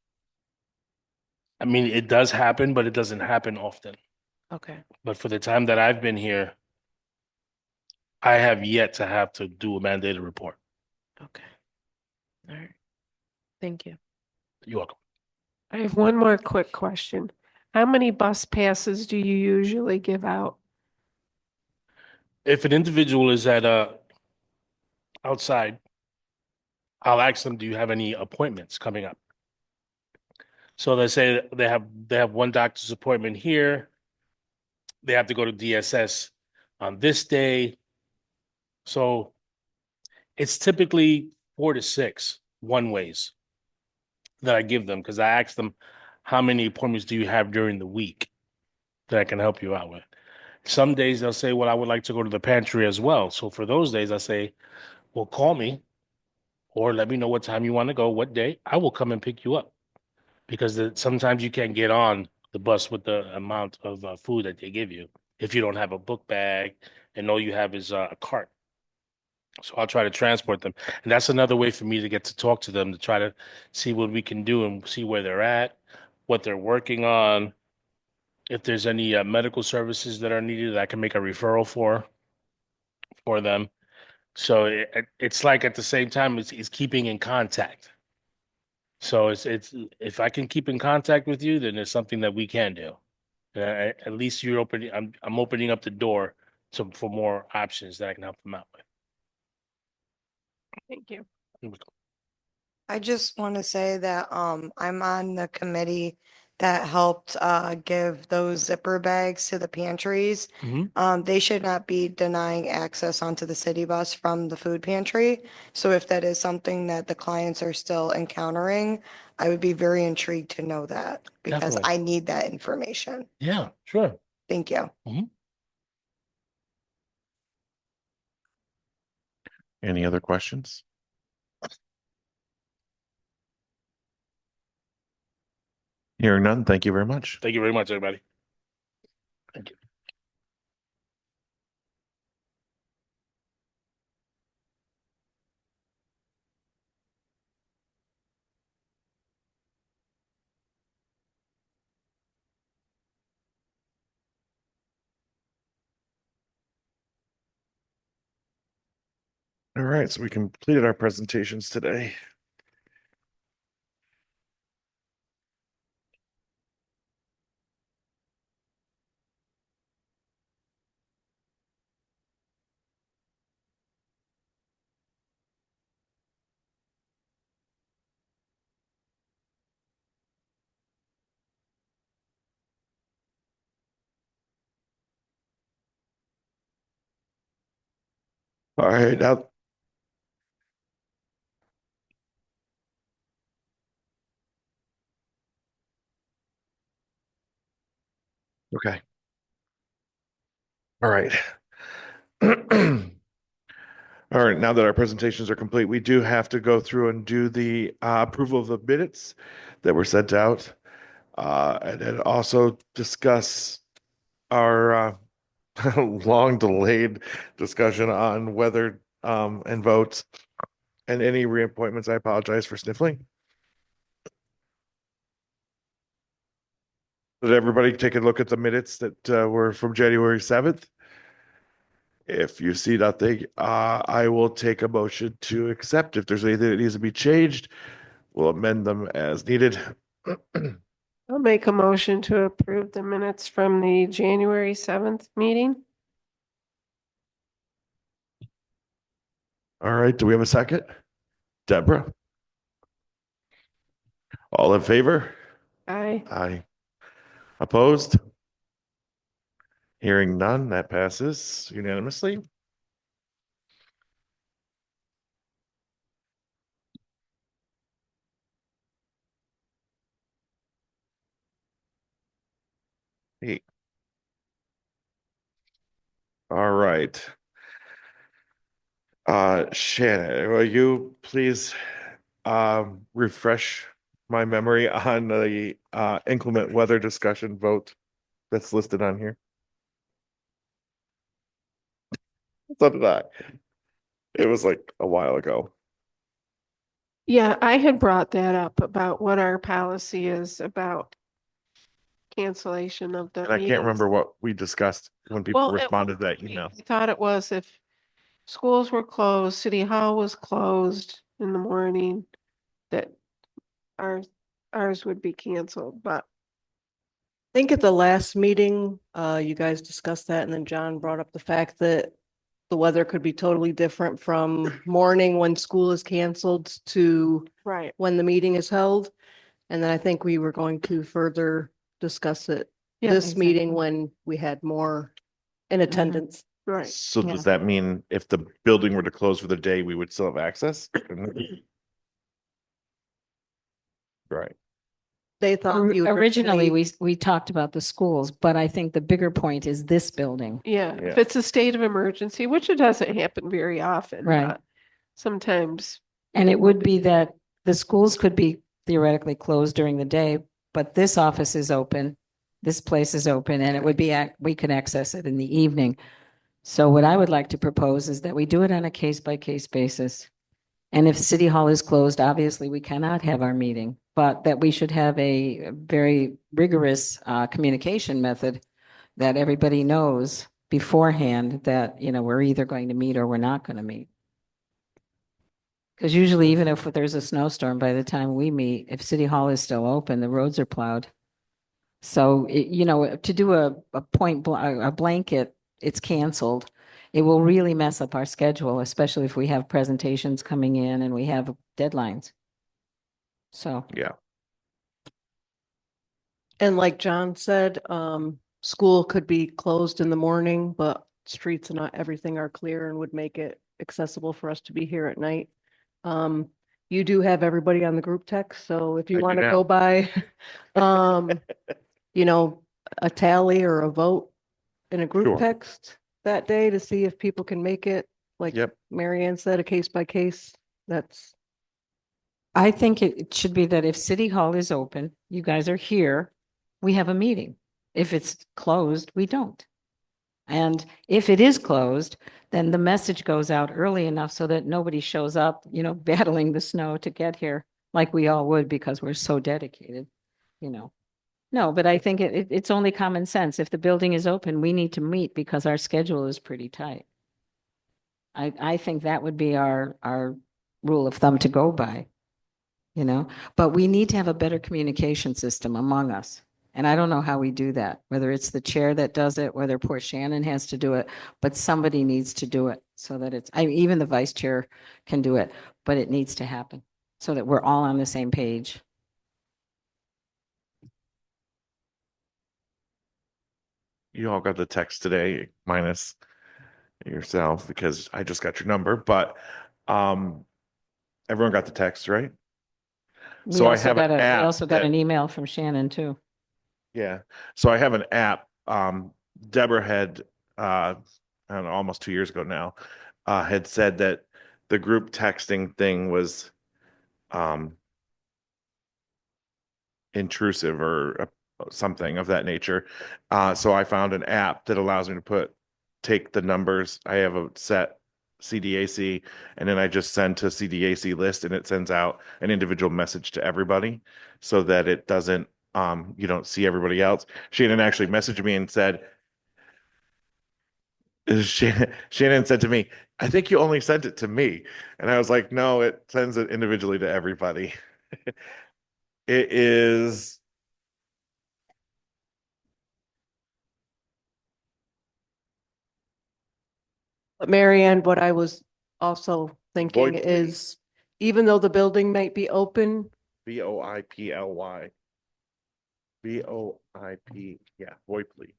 I mean, it does happen, but it doesn't happen often. Okay. But for the time that I've been here, I have yet to have to do a mandated report. Okay. All right. Thank you. You're welcome. I have one more quick question. How many bus passes do you usually give out? If an individual is at outside, I'll ask them, do you have any appointments coming up? So they say they have one doctor's appointment here. They have to go to DSS on this day. So it's typically 4 to 6 one ways that I give them because I ask them how many appointments do you have during the week that I can help you out with. Some days they'll say, well, I would like to go to the pantry as well. So for those days, I say, well, call me or let me know what time you want to go, what day. I will come and pick you up because sometimes you can't get on the bus with the amount of food that they give you if you don't have a book bag and all you have is a cart. So I'll try to transport them. And that's another way for me to get to talk to them, to try to see what we can do and see where they're at, what they're working on. If there's any medical services that are needed, I can make a referral for them. So it's like at the same time, it's keeping in contact. So it's if I can keep in contact with you, then it's something that we can do. At least you're opening. I'm opening up the door for more options that I can help them out with. Thank you. I just want to say that I'm on the committee that helped give those zipper bags to the pantries. They should not be denying access onto the city bus from the food pantry. So if that is something that the clients are still encountering, I would be very intrigued to know that because Definitely. I need that information. Yeah, sure. Thank you. Any other questions? Hearing none, thank you very much. Thank you very much, everybody. Thank you. All right, so we completed our presentations today. All right, now. Okay. All right. All right, now that our presentations are complete, we do have to go through and do the approval of the minutes that were sent out. And then also discuss our long delayed discussion on whether and votes and any reappointments. I apologize for sniffling. Did everybody take a look at the minutes that were from January 7th? If you see nothing, I will take a motion to accept. If there's anything that needs to be changed, we'll amend them as needed. I'll make a motion to approve the minutes from the January 7th meeting. All right, do we have a second? Deborah? All in favor? Aye. Aye. Opposed? Hearing none, that passes unanimously. Hey. All right. Shannon, will you please refresh my memory on the inclement weather discussion vote that's listed on here? So did I. It was like a while ago. Yeah, I had brought that up about what our policy is about cancellation of the And I can't meetings. remember what we discussed when people Well, responded to that email. I thought it was if schools were closed, City Hall was closed in the morning, that ours would be canceled, but I think at the last meeting, you guys discussed that, and then John brought up the fact that the weather could be totally different from morning when school is canceled to right. when the meeting is held. And then I think we were going to further discuss it Yeah, this meeting exactly. when we had more in attendance. Right. So Yeah. does that mean if the building were to close for the day, we would still have access? Right. They thought you Originally, we talked about the schools, but I think the bigger point is this building. Yeah, if Yeah. it's a state of emergency, which it doesn't happen very often, Right. but sometimes. And it would be that the schools could be theoretically closed during the day, but this office is open, this place is open, and it would be, we can access it in the evening. So what I would like to propose is that we do it on a case-by-case basis. And if City Hall is closed, obviously we cannot have our meeting, but that we should have a very rigorous communication method that everybody knows beforehand that, you know, we're either going to meet or we're not going to meet. Because usually, even if there's a snowstorm, by the time we meet, if City Hall is still open, the roads are plowed. So, you know, to do a blanket, it's canceled. It will really mess up our schedule, especially if we have presentations coming in and we have deadlines. So, Yeah. And like John said, school could be closed in the morning, but streets and not everything are clear and would make it accessible for us to be here at night. You do have everybody on the group text, so if I you do want to now. go by, you know, a tally or a vote in a group Sure. text that day to see if people can make it, like Yep. Marianne said, a case by case, that's. I think it should be that if City Hall is open, you guys are here, we have a meeting. If it's closed, we don't. And if it is closed, then the message goes out early enough so that nobody shows up, you know, battling the snow to get here like we all would because we're so dedicated, you know. No, but I think it's only common sense. If the building is open, we need to meet because our schedule is pretty tight. I think that would be our rule of thumb to go by, you know, but we need to have a better communication system among us. And I don't know how we do that, whether it's the chair that does it, whether poor Shannon has to do it, but somebody needs to do it so that even the vice chair can do it, but it needs to happen so that we're all on the same page. You all got the text today, minus yourself, because I just got your number, but everyone got the text, right? So I have an We app also got that- an email from Shannon too. Yeah. So I have an app. Deborah had, I don't know, almost 2 years ago now, had said that the group texting thing was intrusive or something of that nature. So I found an app that allows me to take the numbers. I have a set CDAC, and then I just send to CDAC list, and it sends out an individual message to everybody so that it doesn't, you don't see everybody else. Shannon actually messaged me and said, Shannon said to me, I think you only sent it to me. And I was like, no, it sends it individually to everybody. It is But Marianne, what I was also thinking Void, is, even though the building might be open, VOIPLY. VOIP, yeah, Voiply.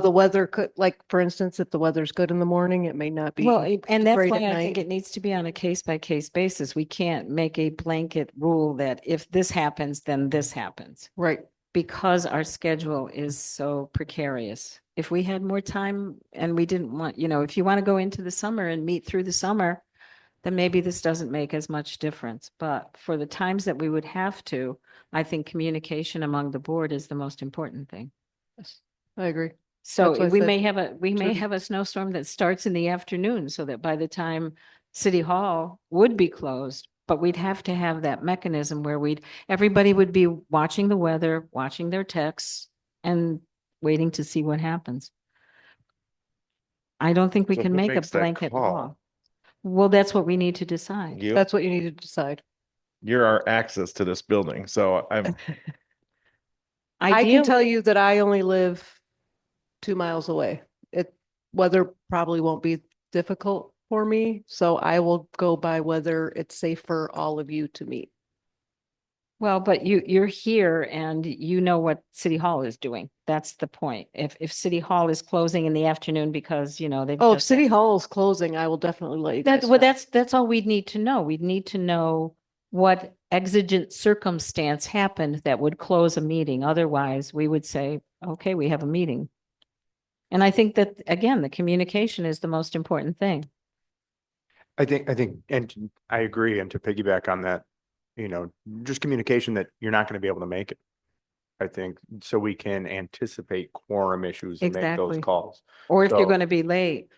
the weather could, like, for instance, if the weather's good in the morning, it may not be. Well, and that's great why at I think night. it needs to be on a case by case basis. We can't make a blanket rule that if this happens, then this happens. Right. Because our schedule is so precarious. If we had more time and we didn't want, you know, if you want to go into the summer and meet through the summer, then maybe this doesn't make as much difference. But for the times that we would have to, I think communication among the board is the most important thing. Yes, I agree. So That's why I we said may have a snowstorm that starts in the afternoon so that by the time City Hall would be closed, but we'd have to have that mechanism where everybody would be watching the weather, watching their texts and waiting to see what happens. I don't think we So can who make a makes that blanket call? law. Well, that's what we need to decide. That's what you need to decide. You're our access to this building, so I'm I can tell you that I only live 2 miles away. Weather probably won't be difficult for me, so I will go by whether it's safe for all of you to meet. Well, but you're here and you know what City Hall is doing. That's the point. If City Hall is closing in the afternoon because, they've Oh, if just. City Hall is closing, I will definitely let you guys Well, know. that's all we'd need to know. We'd need to know what exigent circumstance happened that would close a meeting. Otherwise, we would say, okay, we have a meeting. And I think that, again, the communication is the most important thing. I think, and I agree. And to piggyback on that, just communication that you're not going to be able to make it. I think so we can anticipate quorum issues and make those Exactly. calls. Or if you're So- going to be late,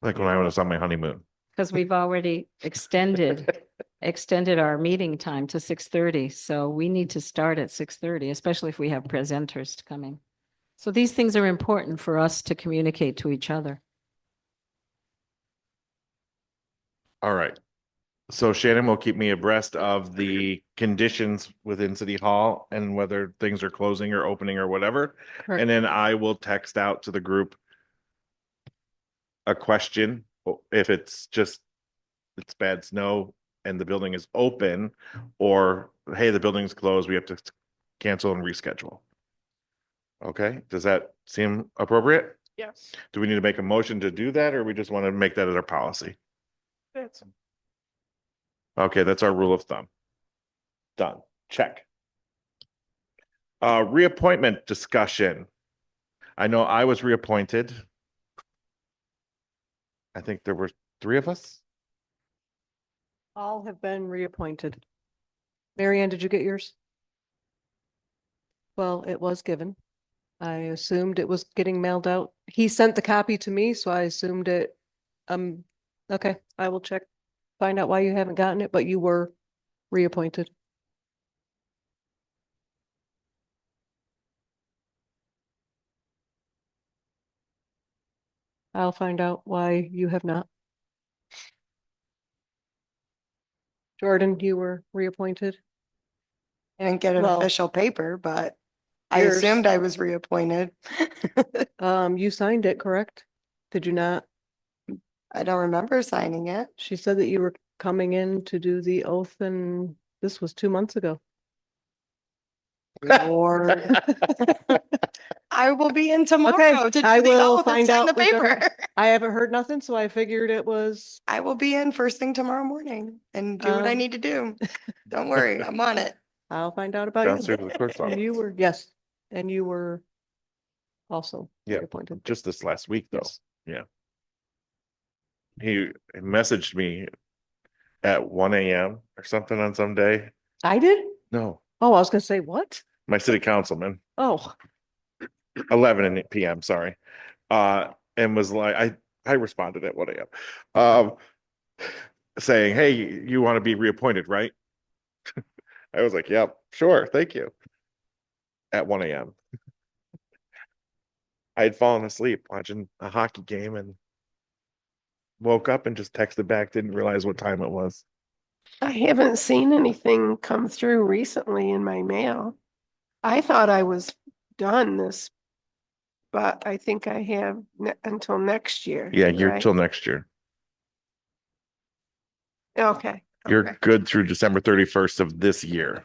Like when I was on my honeymoon. because we've already extended our meeting time to 6:30. So we need to start at 6:30, especially if we have presenters coming. So these things are important for us to communicate to each other. All right. So Shannon will keep me abreast of the conditions within City Hall and whether things are closing or opening or whatever. Correct. And then I will text out to the group a question. If it's bad snow and the building is open, or hey, the building's closed, we have to cancel and reschedule. Okay, does that seem appropriate? Yes. Do we need to make a motion to do that, or we just want to make that as our policy? That's Okay, that's our rule of thumb. Done. Check. Reappointment discussion. I know I was reappointed. I think there were 3 of us. All have been reappointed. Mary Ann, did you get yours? Well, it was given. I assumed it was getting mailed out. He sent the copy to me, so I assumed it. Okay, I will check, find out why you haven't gotten it, but you were reappointed. I'll find out why you have not. Jordan, you were reappointed. I didn't get an Well, official paper, but I yours- assumed I was reappointed. You signed it, correct? Did you not? I don't remember signing it. She said that you were coming in to do the oath, and this was 2 months ago. Lord. I will be in tomorrow Okay, to do I the will oath and find sign out the with paper. every- I haven't heard nothing, so I figured it was. I will be in first thing tomorrow morning and do what I need to do. Don't worry, I'm on it. I'll find out about Downstairs you. to the clerk's And office. you were, yes, and you were also Yeah, reappointed. just this last week though. Yes. Yeah. He messaged me at 1 a.m. or something on some day. I did? No, Oh, I was gonna say, what? my city councilman, Oh, 11 p.m. Sorry. And was like, I responded at 1 a.m. Saying, hey, you want to be reappointed, right? I was like, yep, sure, thank you. At 1 a.m. I had fallen asleep watching a hockey game and woke up and just texted back, didn't realize what time it was. I haven't seen anything come through recently in my mail. I thought I was done this, but I think I have until next year. Yeah, you're right? till next year. Okay. You're okay. good through December 31st of this year.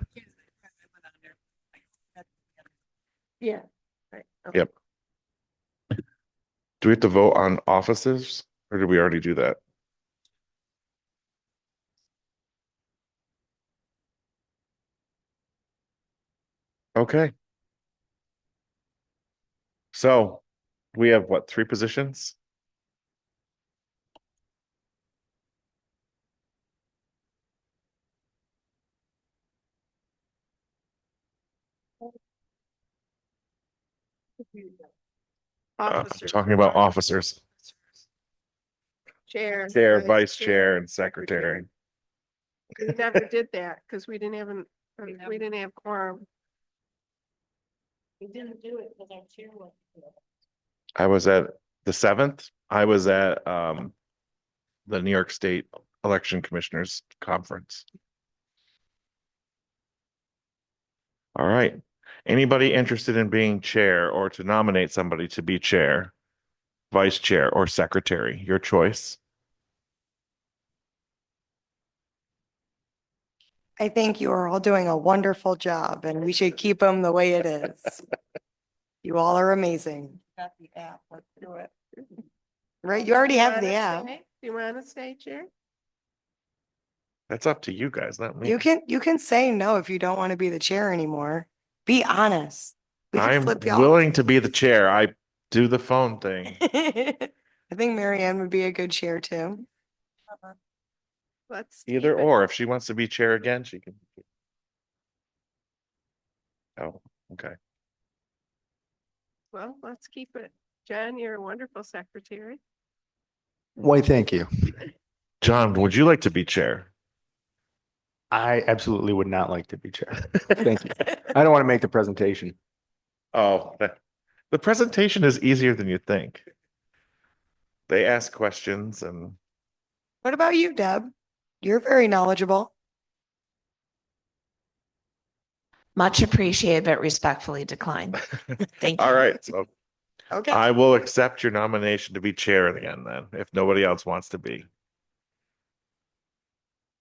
Yeah. Right. Okay. Yep. Do we have to vote on offices or did we already do that? Okay. So we have what, 3 positions? Officers. Talking about officers, Chair. vice chair and secretary. We never did that because we didn't have quorum. We didn't do it because our chair was. I was at the 7th. I was at the New York State Election Commissioners Conference. All right. Anybody interested in being chair or to nominate somebody to be chair, vice chair, or secretary? Your choice. I think you are all doing a wonderful job and we should keep them the way it is. You all are amazing. Got the app, let's do it. Right, you already have the app. Do you want to stay, Chair? That's up to you guys, not me. You can say no if you don't want to be the chair anymore. Be honest. We can I'm flip you off. willing to be the chair. I do the phone thing. I think Mary Ann would be a good chair too. Let's Either keep it. or. If she wants to be chair again, she can. Oh, okay. Well, let's keep it. John, you're a wonderful secretary. Why, thank you. John, would you like to be chair? I absolutely would not like to be chair. Thank you. I don't want to make the presentation. Oh, the presentation is easier than you think. They ask questions and What about you, Deb? You're very knowledgeable. Much appreciated, but respectfully declined. Thank you. all right. So Okay. I will accept your nomination to be chair again then, if nobody else wants to be.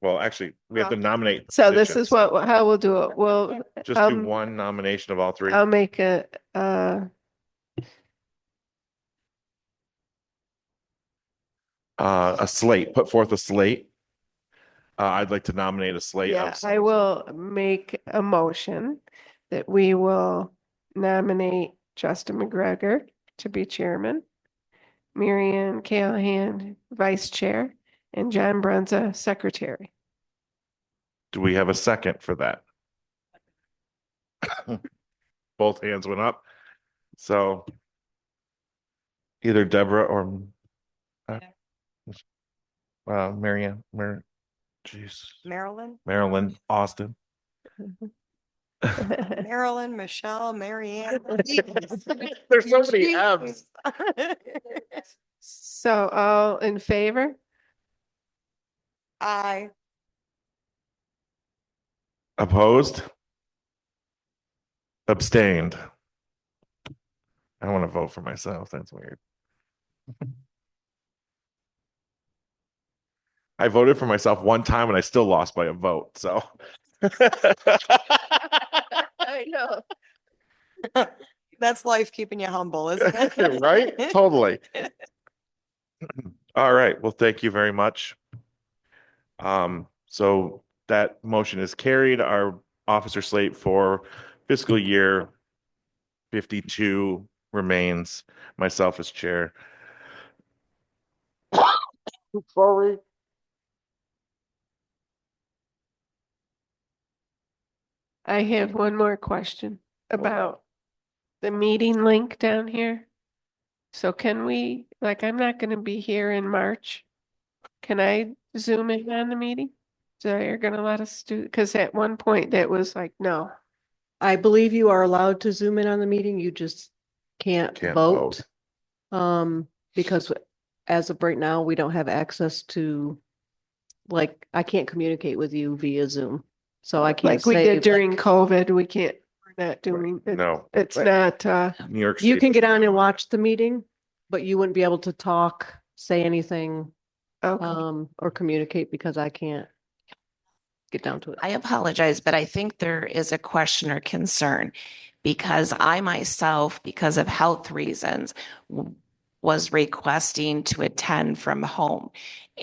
Well, actually, we have to nominate. So this is positions. how we'll do it. We'll Just do one nomination of all three. I'll make a slate, put forth a slate. I'd like to nominate a slate yeah, of I will make a motion that we will nominate Justin McGregor to be chairman, Marianne Callahan, vice chair, and John Brunza, secretary. Do we have a second for that? Both hands went up. So either Deborah or Marianne, jeez. Marilyn, Austin. Marilyn, Michelle, Mary Ann. There's so many M's. So all in favor? Aye. Opposed? Abstained. I want to vote for myself. That's weird. I voted for myself one time and I still lost by a vote. So I know. That's life keeping you humble, isn't it? right? Totally. All right. Well, thank you very much. So that motion is carried. Our officer slate for fiscal year 52 remains myself as chair. Sorry. I have one more question about the meeting link down here. So can we, like, I'm not going to be here in March. Can I zoom in on the meeting? So you're going to let us do, because at one point that was like, no. I believe you are allowed to zoom in on the meeting. You just can't vote. Because as of right now, we don't have access to, like, I can't communicate with you via Zoom. So I can't Like we say did during COVID, we can't, we're not doing it. No. It's not, New York you State. can get on and watch the meeting, but you wouldn't be able to talk, say anything, okay. or communicate because I can't get down to it. I apologize, but I think there is a question or concern because I myself, because of health reasons, was requesting to attend from home.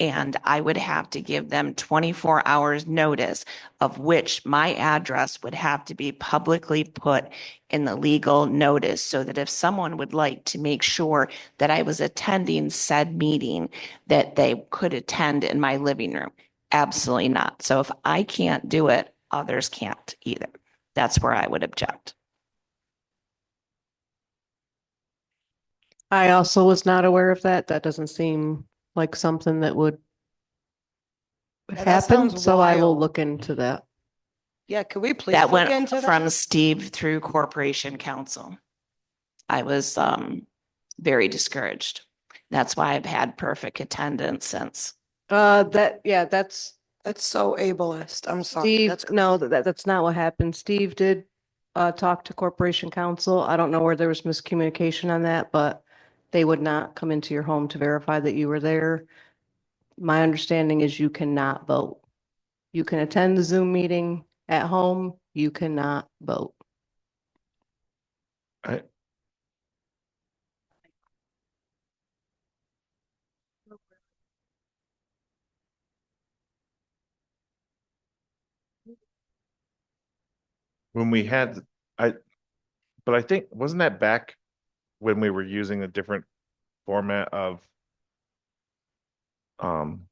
And I would have to give them 24 hours notice of which my address would have to be publicly put in the legal notice so that if someone would like to make sure that I was attending said meeting, that they could attend in my living room. Absolutely not. So if I can't do it, others can't either. That's where I would object. I also was not aware of that. That doesn't seem like something that would Yeah, that happen, sounds so I will wild. look into that. Yeah, could we please That look went into that? from Steve through Corporation Council. I was very discouraged. That's why I've had perfect attendance since. That's That's so ableist. I'm sorry. Steve. That's No, that's not what happened. Steve did talk to Corporation Council. I don't know where there was miscommunication on that, but they would not come into your home to verify that you were there. My understanding is you cannot vote. You can attend the Zoom meeting at home. You cannot vote. I, when we had, but I think, wasn't that back when we were using a different format of, um,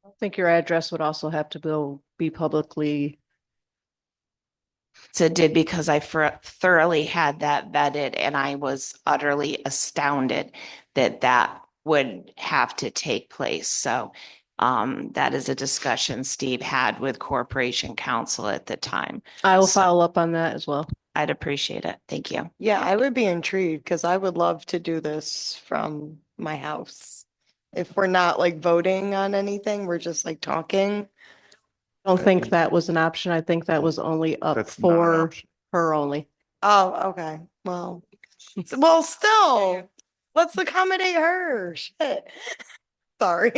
I think your address would also have to be publicly. So did because I thoroughly had that vetted and I was utterly astounded that that would have to take place. So that is a discussion Steve had with Corporation Counsel at the time. I will So follow up on that as well. I'd appreciate it. Thank you. Yeah, I would be intrigued because I would love to do this from my house. If we're not like voting on anything, we're just like talking. I don't think that was an option. I think that was only up That's not an for option. her only. Oh, okay. Well, still, let's accommodate her. Shit. Sorry.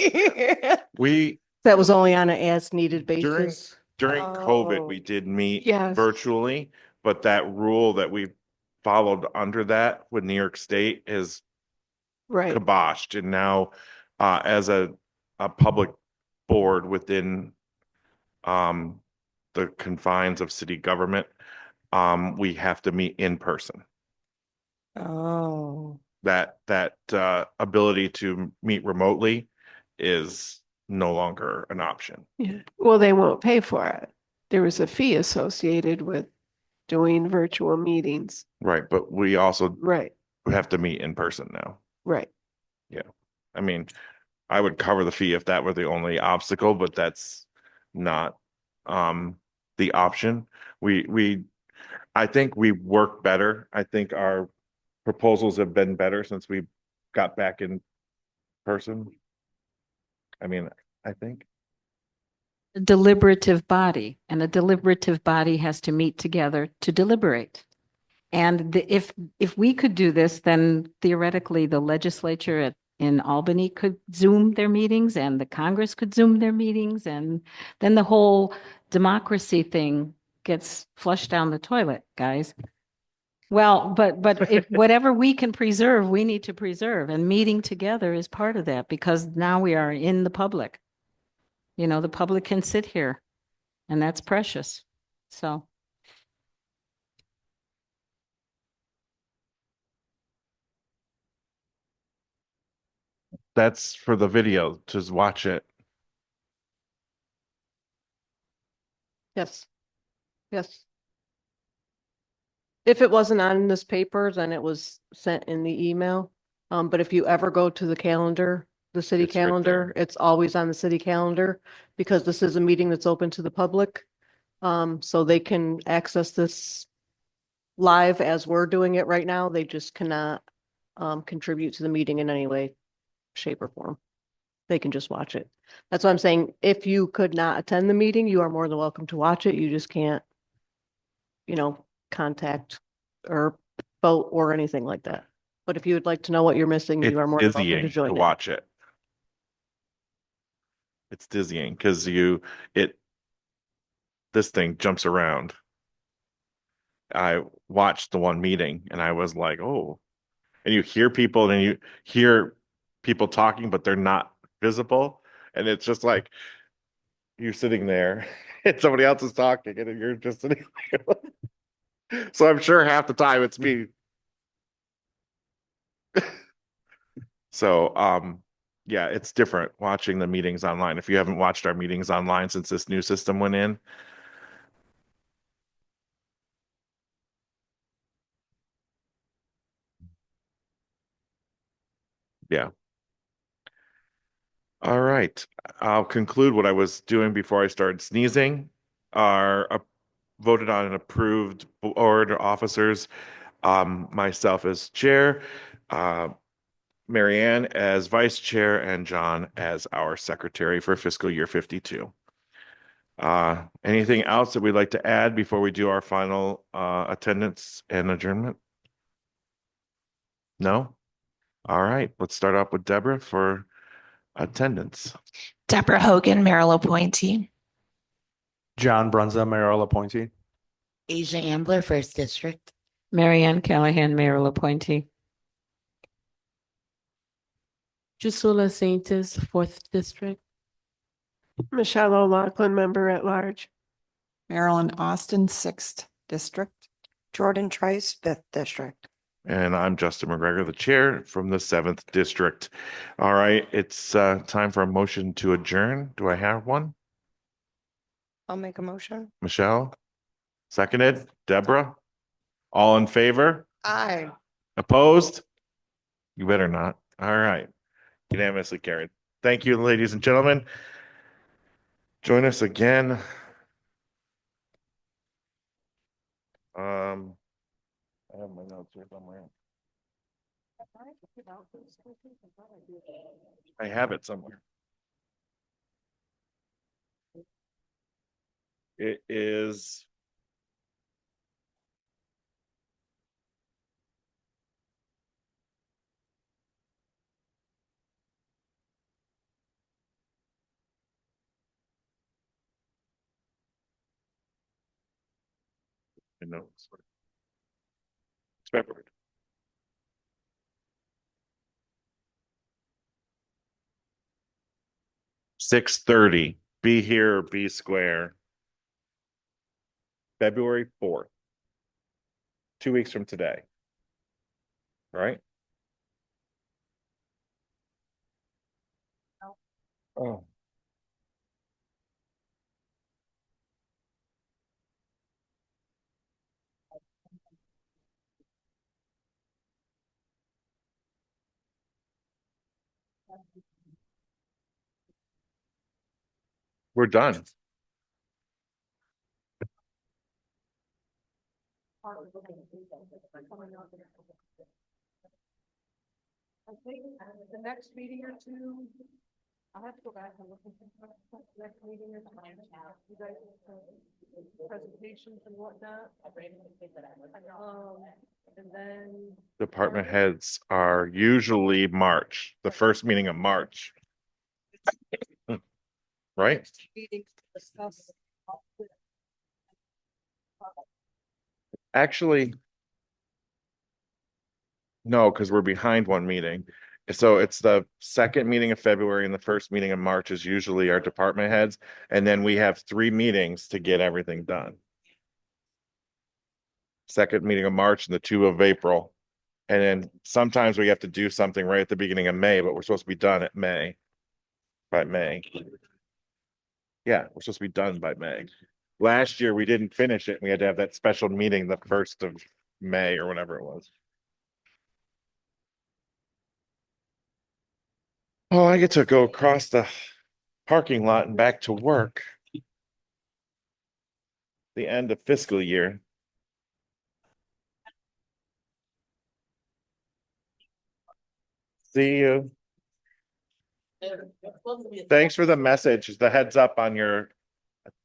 we, That was only on an as needed during, basis. during COVID, Oh. we did meet Yes. virtually, but that rule that we followed under that with New York State is Right. kiboshed. And now, as a public board within, the confines of city government, we have to meet in person. Oh. That ability to meet remotely is no longer an option. Yeah. Well, they won't pay for it. There was a fee associated with doing virtual meetings. Right, but we also Right. have to meet in person now. Right. Yeah. I mean, I would cover the fee if that were the only obstacle, but that's not the option. I think we work better. I think our proposals have been better since we got back in person. I mean, I think. A deliberative body, and a deliberative body has to meet together to deliberate. And if we could do this, then theoretically the legislature in Albany could Zoom their meetings, and the Congress could Zoom their meetings, and then the whole democracy thing gets flushed down the toilet, guys. Well, but if whatever we can preserve, we need to preserve, and meeting together is part of that, because now we are in the public. You know, the public can sit here, and that's precious. So. That's for the video. Just watch it. Yes. Yes. If it wasn't on this paper, then it was sent in the email. But if you ever go to the calendar, the city It's right calendar, it's always on the city calendar, because this is a meeting that's open to the public. So they can access this live as we're doing it right now. They just cannot contribute to the meeting in any way, shape, or form. They can just watch it. That's what I'm saying. If you could not attend the meeting, you are more than welcome to watch it. You just can't, contact or vote or anything like that. But if you would like to know what you're missing, It's you are more than welcome to dizzying to join it. watch it. It's dizzying because this thing jumps around. I watched the one meeting and I was like, oh, and you hear people and you hear people talking, but they're not visible. And it's just like you're sitting there and somebody else is talking and you're just sitting there. So I'm sure half the time it's me. So, yeah, it's different watching the meetings online. If you haven't watched our meetings online since this new system went in. Yeah. All right. I'll conclude what I was doing before I started sneezing. Voted on and approved board officers. Myself as chair, Marianne as vice chair, and John as our secretary for fiscal year 52. Anything else that we'd like to add before we do our final attendance and adjournment? No? All right, let's start off with Deborah for Attendance. Deborah Hogan, mayoral appointee. John Brunza, mayoral appointee. Asia Ambler, First District. Marianne Callahan, mayoral appointee. Drusilla Saintis, Fourth District. Michelle O'Loughlin, member at large. Marilyn Austin, Sixth District. Jordan Trice, Fifth District. And I'm Justin McGregor, the chair from the 7th District. All right, it's time for a motion to adjourn. Do I have one? I'll make a motion. Michelle? Seconded? Deborah? All in favor? Aye. Opposed? You better not. All right. Unanimously carried. Thank you, ladies and gentlemen. Join us again. I have my notes here somewhere. I have it somewhere. It is the notes. It's February. $6:30. Be here or be square. February 4th. 2 weeks from today. Right? Oh. We're done. I think the next meeting or two, I'll have to go back and look at the next meeting or time. You guys, presentations and whatnot. And then. Department heads are usually March, the first meeting of March. Right? Meetings to discuss. Actually, no, because we're behind one meeting. So it's the second meeting of February and the first meeting of March is usually our department heads. And then we have 3 meetings to get everything done. Second meeting of March and the 2 of April. And then sometimes we have to do something right at the beginning of May, but we're supposed to be done at May. By May. Yeah, we're supposed to be done by May. Last year we didn't finish it. We had to have that special meeting the 1st of May or whatever it was. Oh, I get to go across the parking lot and back to work. The end of fiscal year. See you. Thanks for the message, the heads up on your.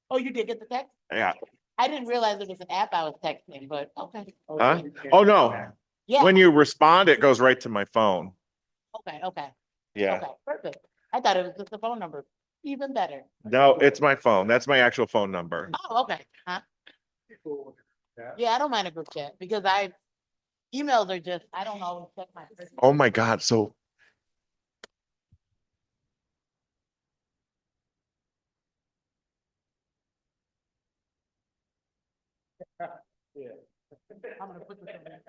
Oh, you did get the text? Yeah. I didn't realize there was an app I was texting, but okay. Huh? Oh, no. Yeah. When you respond, it goes right to my phone. Okay. Yeah. Okay, perfect. I thought it was just the phone number. Even better. No, it's my phone. That's my actual phone number. Oh, okay. Huh? Yeah, I don't mind a group chat because emails are just, I don't always check my. Oh my God. So I'm gonna put this in there.